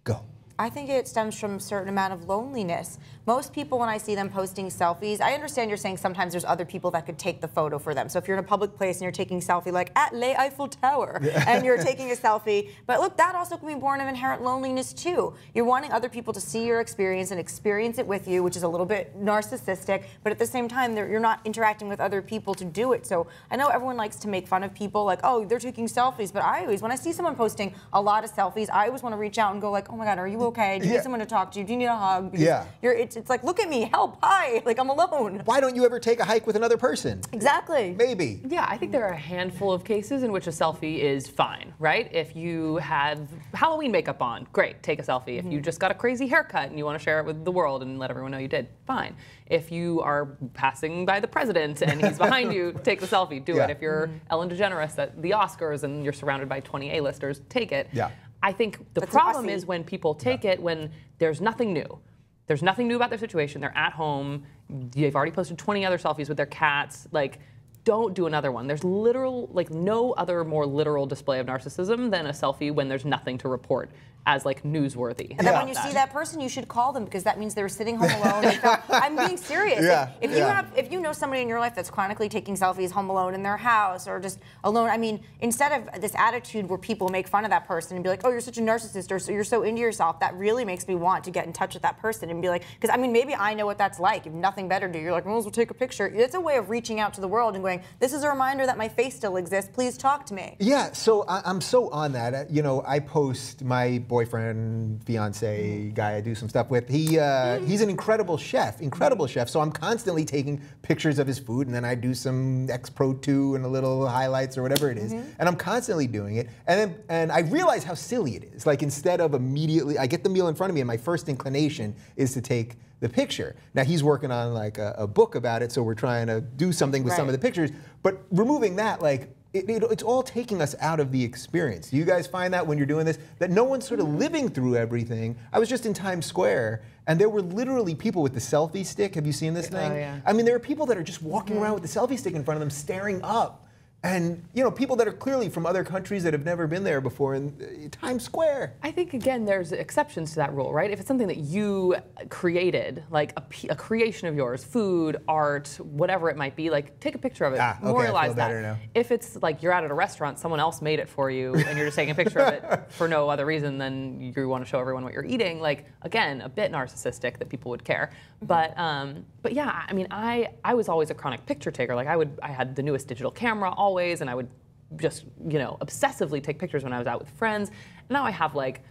Go. I think it stems from a certain amount of loneliness. Most people, when I see them posting selfies, I understand you're saying sometimes there's other people that could take the photo for them. So if you're in a public place and you're taking a selfie, like at Le Eiffel Tower, and you're taking a selfie, but look, that also can be born of inherent loneliness too. You're wanting other people to see your experience and experience it with you, which is a little bit narcissistic, but at the same time, you're not interacting with other people to do it. So I know everyone likes to make fun of people, like, oh, they're taking selfies, but I always, when I see someone posting a lot of selfies, I always want to reach out and go like, oh my God, are you okay? Do you need someone to talk to you? Do you need a hug? Because it's like, look at me, help, hi, like I'm alone. Why don't you ever take a hike with another person? Exactly. Maybe. Yeah, I think there are a handful of cases in which a selfie is fine, right? If you have Halloween makeup on, great, take a selfie. If you just got a crazy haircut and you want to share it with the world and let everyone know you did, fine. If you are passing by the president and he's behind you, take the selfie, do it. If you're Ellen DeGeneres at the Oscars and you're surrounded by 20 A-listers, take it. Yeah. I think the problem is when people take it when there's nothing new. There's nothing new about their situation. They're at home. They've already posted 20 other selfies with their cats. Like, don't do another one. There's no other more literal display of narcissism than a selfie when there's nothing to report as like newsworthy. And then when you see that person, you should call them because that means they were sitting home alone. I'm being serious. If you know somebody in your life that's chronically taking selfies home alone in their house or just alone, I mean, instead of this attitude where people make fun of that person and be like, oh, you're such a narcissist or so you're so into yourself, that really makes me want to get in touch with that person and be like, because I mean, maybe I know what that's like. If nothing better to do, you're like, well, we'll take a picture. It's a way of reaching out to the world and going, this is a reminder that my face still exists. Please talk to me. Yeah, so I'm so on that. You know, I post my boyfriend, fiance, guy I do some stuff with. He's an incredible chef. So I'm constantly taking pictures of his food, and then I do some X Pro 2 and a little highlights or whatever it is, and I'm constantly doing it. And I realize how silly it is. Like, instead of immediately, I get the meal in front of me, and my first inclination is to take the picture. Now he's working on like a book about it, so we're trying to do something with some of the pictures. But removing that, like, it's all taking us out of the experience. Do you guys find that when you're doing this, that no one's sort of living through everything? I was just in Times Square, and there were literally people with the selfie stick. Have you seen this thing? Oh, yeah. I mean, there are people that are just walking around with the selfie stick in front of them, staring up. And, you know, people that are clearly from other countries that have never been there before in Times Square. I think, again, there's exceptions to that rule, right? If it's something that you created, like a creation of yours, food, art, whatever it might be, like, take a picture of it, memorialize that. Now. If it's like you're out at a restaurant, someone else made it for you, and you're just taking a picture of it for no other reason than you want to show everyone what you're eating, like, again, a bit narcissistic that people would care. But yeah, I mean, I was always a chronic picture taker. Like, I had the newest digital camera always, and I would just, you know, obsessively take pictures when I was out with friends. And now I have like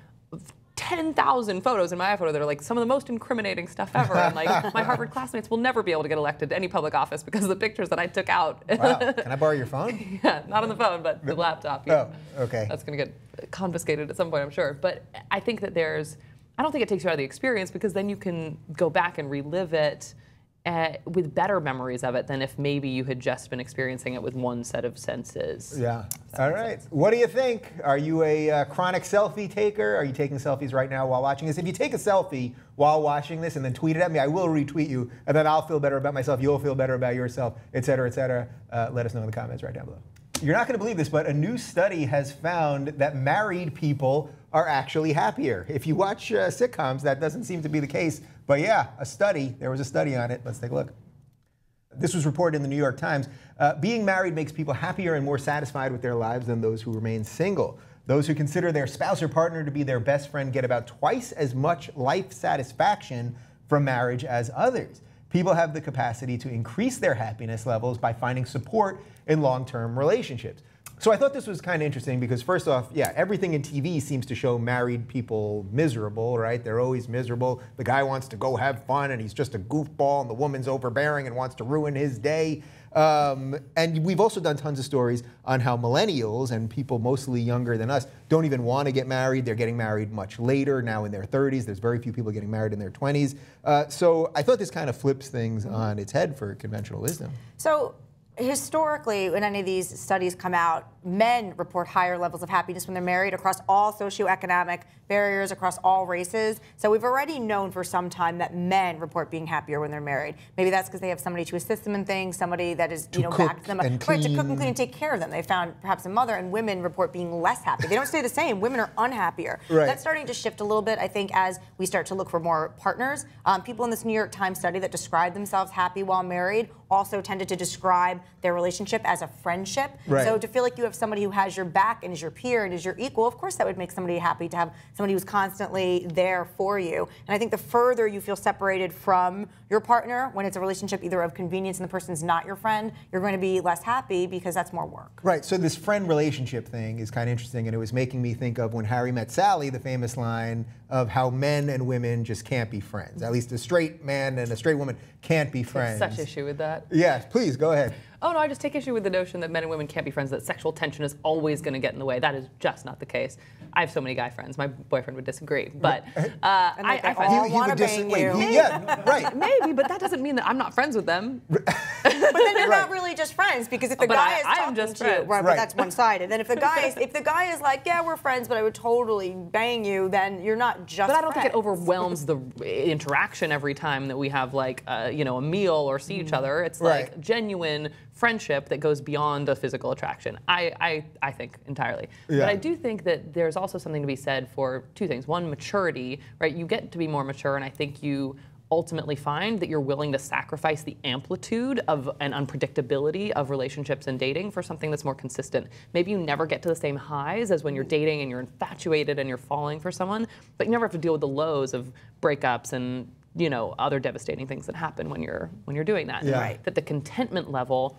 10,000 photos in my iPhoto that are like some of the most incriminating stuff ever. And like my Harvard classmates will never be able to get elected to any public office because of the pictures that I took out. Wow. Can I borrow your phone? Yeah, not on the phone, but the laptop. Oh, okay. That's going to get confiscated at some point, I'm sure. But I think that I don't think it takes you out of the experience because then you can go back and relive it with better memories of it than if maybe you had just been experiencing it with one set of senses. Yeah. All right. What do you think? Are you a chronic selfie taker? Are you taking selfies right now while watching this? If you take a selfie while watching this and then tweet it at me, I will retweet you, and then I'll feel better about myself. You'll feel better about yourself, et cetera, et cetera. Let us know in the comments right down below. You're not going to believe this, but a new study has found that married people are actually happier. If you watch sitcoms, that doesn't seem to be the case. But yeah, there was a study on it. Let's take a look. This was reported in the New York Times. Being married makes people happier and more satisfied with their lives than those who remain single. Those who consider their spouse or partner to be their best friend get about twice as much life satisfaction from marriage as others. People have the capacity to increase their happiness levels by finding support in long-term relationships. So I thought this was kind of interesting because first off, yeah, everything in TV seems to show married people miserable, right? They're always miserable. The guy wants to go have fun and he's just a goofball, and the woman's overbearing and wants to ruin his day. And we've also done tons of stories on how millennials and people mostly younger than us don't even want to get married. They're getting married much later, now in their 30s. There's very few people getting married in their 20s. So I thought this kind of flips things on its head for conventional wisdom. So historically, when any of these studies come out, men report higher levels of happiness when they're married across all socioeconomic barriers, across all races. So we've already known for some time that men report being happier when they're married. Maybe that's because they have somebody to assist them in things, somebody that is, you know, back to them. Right, to cook and clean and take care of them. They found perhaps a mother, and women report being less happy. They don't stay the same. Women are unhappier. Right. That's starting to shift a little bit, I think, as we start to look for more partners. People in this New York Times study that described themselves happy while married also tended to describe their relationship as a friendship. Right. So to feel like you have somebody who has your back and is your peer and is your equal, of course that would make somebody happy to have somebody who's constantly there for you. And I think the further you feel separated from your partner, when it's a relationship either of convenience and the person's not your friend, you're going to be less happy because that's more work. Right, so this friend relationship thing is kind of interesting, and it was making me think of When Harry Met Sally, the famous line of how men and women just can't be friends. At least a straight man and a straight woman can't be friends. Such issue with that. Yeah, please, go ahead. Oh no, I just take issue with the notion that men and women can't be friends, that sexual tension is always going to get in the way. That is just not the case. I have so many guy friends. My boyfriend would disagree, but I find he would disagree. Yeah, right. Maybe, but that doesn't mean that I'm not friends with them. But then you're not really just friends, because if the guy is talking just to you, right, but that's one-sided. Then if the guy is like, yeah, we're friends, but I would totally bang you, then you're not just But I don't friends. think it overwhelms the interaction every time that we have, like, you know, a meal or see each other. It's like genuine friendship that goes beyond a physical attraction. I think entirely. Yeah. But I do think that there's also something to be said for two things. One, maturity, right? You get to be more mature, and I think you ultimately find that you're willing to sacrifice the amplitude of and unpredictability of relationships and dating for something that's more consistent. Maybe you never get to the same highs as when you're dating and you're infatuated and you're falling for someone, but you never have to deal with the lows of breakups and, you know, other devastating things that happen when you're doing that. Yeah. Right. That the contentment level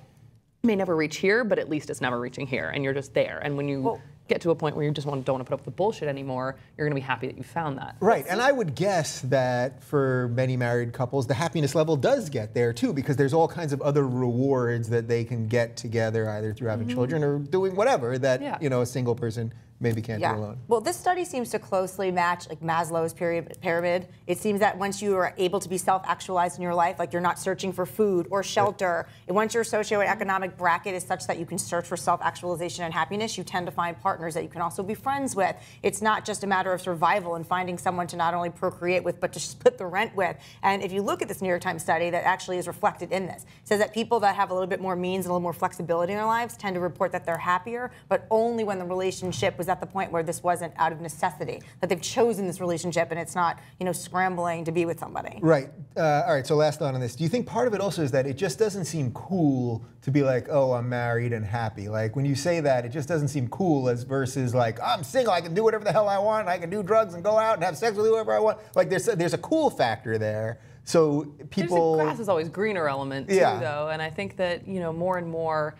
may never reach here, but at least it's never reaching here, and you're just there. And when you get to a point where you just don't want to put up with the bullshit anymore, you're going to be happy that you found that. Right, and I would guess that for many married couples, the happiness level does get there too, because there's all kinds of other rewards that they can get together, either through having children or doing whatever that you know, a single person maybe can't do alone. Well, this study seems to closely match like Maslow's pyramid. It seems that once you are able to be self-actualized in your life, like you're not searching for food or shelter, and once your socioeconomic bracket is such that you can search for self-actualization and happiness, you tend to find partners that you can also be friends with. It's not just a matter of survival and finding someone to not only procreate with, but to split the rent with. And if you look at this New York Times study that actually is reflected in this, it says that people that have a little bit more means and a little more flexibility in their lives tend to report that they're happier, but only when the relationship was at the point where this wasn't out of necessity, that they've chosen this relationship and it's not, you know, scrambling to be with somebody. Right. All right, so last thought on this. Do you think part of it also is that it just doesn't seem cool to be like, oh, I'm married and happy? Like, when you say that, it just doesn't seem cool as versus like, I'm single, I can do whatever the hell I want, I can do drugs and go out and have sex with whoever I want. Like, there's a cool factor there. So people... There's a grass is always greener element, too, though. And I think that, you know, more and more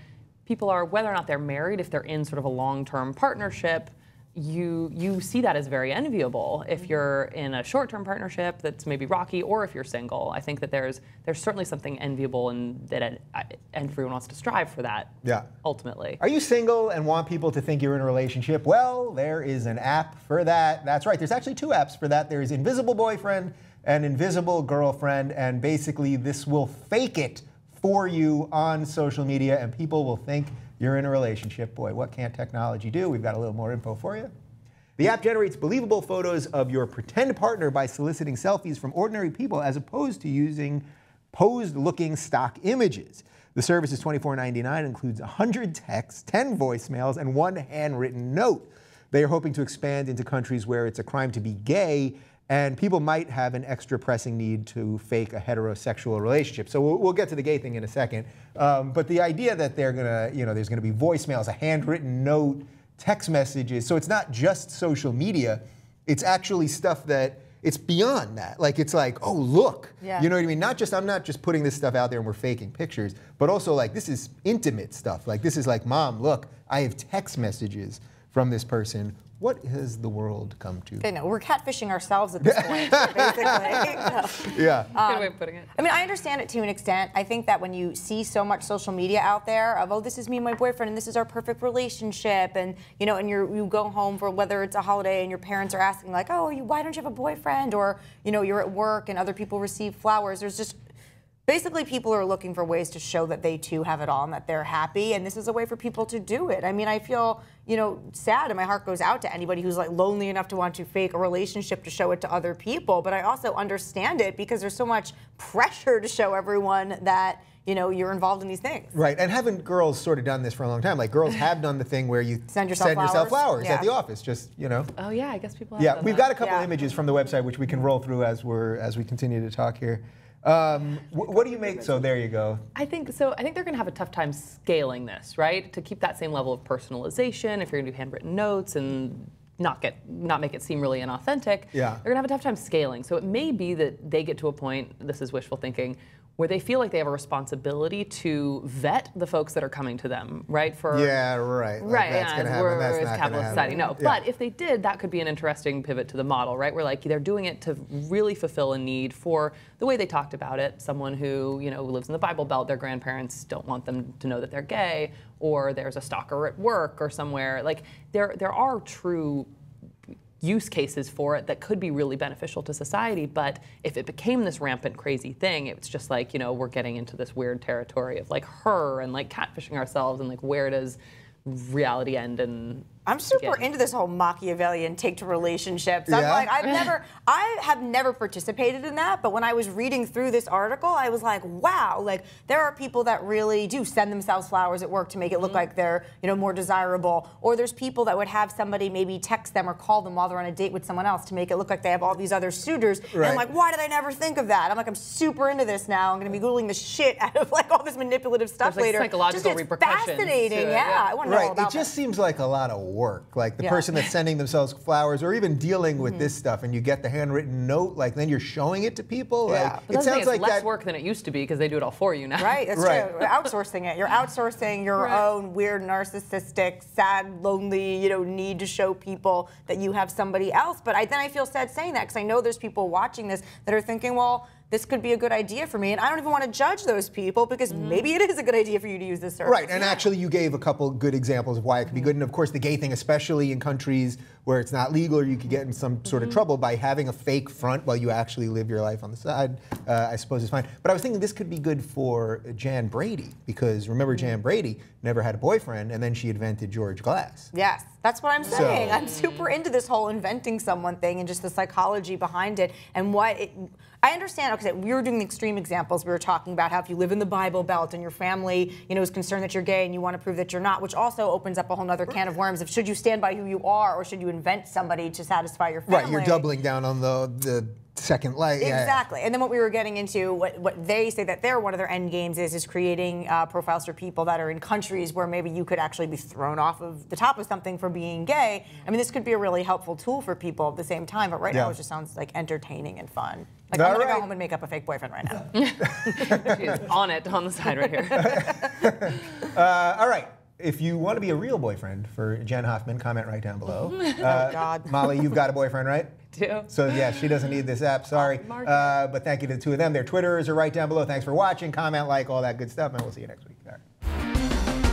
people are, whether or not they're married, if they're in sort of a long-term partnership, you see that as very enviable. If you're in a short-term partnership that's maybe rocky, or if you're single, I think that there's certainly something enviable and that everyone wants to strive for that. Yeah. Ultimately. Are you single and want people to think you're in a relationship? Well, there is an app for that. That's right. There's actually two apps for that. There's Invisible Boyfriend an invisible girlfriend, and basically this will fake it for you on social media, and people will think you're in a relationship. Boy, what can't technology do? We've got a little more info for you. The app generates believable photos of your pretend partner by soliciting selfies from ordinary people as opposed to using posed-looking stock images. The service is $24.99, includes 100 texts, 10 voicemails, and 1 handwritten note. They are hoping to expand into countries where it's a crime to be gay, and people might have an extra pressing need to fake a heterosexual relationship. So we'll get to the gay thing in a second. But the idea that they're gonna, there's gonna be voicemails, a handwritten note, text messages. So it's not just social media. It's actually stuff that it's beyond that. Like, it's like, oh, look. Yeah. You know what I mean? I'm not just putting this stuff out there and we're faking pictures, but also like this is intimate stuff. Like this is like, Mom, look, I have text messages from this person. What has the world come to? I know, we're catfishing ourselves at this point, basically. Yeah. Good way of putting it. I mean, I understand it to an extent. I think that when you see so much social media out there of, oh, this is me and my boyfriend, and this is our perfect relationship, and and you go home for whether it's a holiday and your parents are asking like, oh, why don't you have a boyfriend? Or you're at work and other people receive flowers. There's just basically people are looking for ways to show that they too have it all and that they're happy, and this is a way for people to do it. I mean, I feel sad, and my heart goes out to anybody who's like lonely enough to want to fake a relationship to show it to other people. But I also understand it because there's so much pressure to show everyone that you're involved in these things. Right, and haven't girls sort of done this for a long time? Like girls have done the thing where you send yourself flowers yeah. at the office, just Oh yeah, I guess people have Yeah, done we've that. got a couple images from the website which we can roll through as we continue to talk here. What do you make? So there you go. I think they're going to have a tough time scaling this, right? To keep that same level of personalization, if you're going to do handwritten notes and not make it seem really inauthentic, yeah. they're going to have a tough time scaling. So it may be that they get to a point, this is wishful thinking, where they feel like they have a responsibility to vet the folks that are coming to them, right? Yeah, right. Right, that's yeah, gonna happen. That's not capitalist gonna society. happen. No, but if they did, that could be an interesting pivot to the model, right? Where like they're doing it to really fulfill a need for the way they talked about it. Someone who lives in the Bible Belt, their grandparents don't want them to know that they're gay, or there's a stalker at work or somewhere. Like there are true use cases for it that could be really beneficial to society, but if it became this rampant crazy thing, it's just like, we're getting into this weird territory of like her and like catfishing ourselves and like where does reality end and I'm super into this whole Machiavellian take to relationships. Yeah? I'm like, I have never participated in that, but when I was reading through this article, I was like, wow, like there are people that really do send themselves flowers at work to make it look like they're, more desirable. Or there's people that would have somebody maybe text them or call them while they're on a date with someone else to make it look like they have all these other suitors. Right. And I'm like, why did I never think of that? I'm like, I'm super into this now. I'm going to be Googling the shit out of like all this manipulative stuff There's, like, later. psychological Just, it's repercussions fascinating, to it, yeah. I want to know all about It just seems like a lot of work. Like the Yeah. person that's sending themselves flowers or even dealing with this stuff, and you get the handwritten note, like then you're showing it to people. Yeah. Like, But it sounds it's like less that. work than it used to be because they do it all for you now. Right, that's Right. true. You're outsourcing it. You're outsourcing your own weird, narcissistic, sad, lonely, need to show people that you have somebody else. But then I feel sad saying that because I know there's people watching this that are thinking, well, this could be a good idea for me, and I don't even want to judge those people because maybe it is a good idea for you to use this service. Right, and actually you gave a couple good examples of why it could be good, and of course the gay thing, especially in countries where it's not legal or you could get in some sort of trouble by having a fake front while you actually live your life on the side, I suppose is fine. But I was thinking this could be good for Jan Brady, because remember Jan Brady never had a boyfriend, and then she invented George Glass. Yes, that's what I'm saying. So- I'm super into this whole inventing someone thing and just the psychology behind it and what it. I understand, because we were doing the extreme examples. We were talking about how if you live in the Bible Belt and your family, is concerned that you're gay and you want to prove that you're not, which also opens up a whole other can of worms of should you stand by who you are or should you invent somebody to satisfy your family? Right, you're doubling down on the second light. Exactly. And then what we were getting into, what they say that one of their end games is creating profiles for people that are in countries where maybe you could actually be thrown off of the top of something for being gay. I mean, this could be a really helpful tool for people at the same time, but right now it just sounds like entertaining and fun. Like, I'm going to go home and make up a fake boyfriend right now. She's on it on the side right here. All right. If you want to be a real boyfriend for Jenn Hoffman, comment right down below. Oh, God. Molly, you've got a boyfriend, right? Do. So yeah, she doesn't need this app, sorry. But thank you to the two of them. Their Twitters are right down below. Thanks for watching, comment, like, all that good stuff, and we'll see you next week. All right.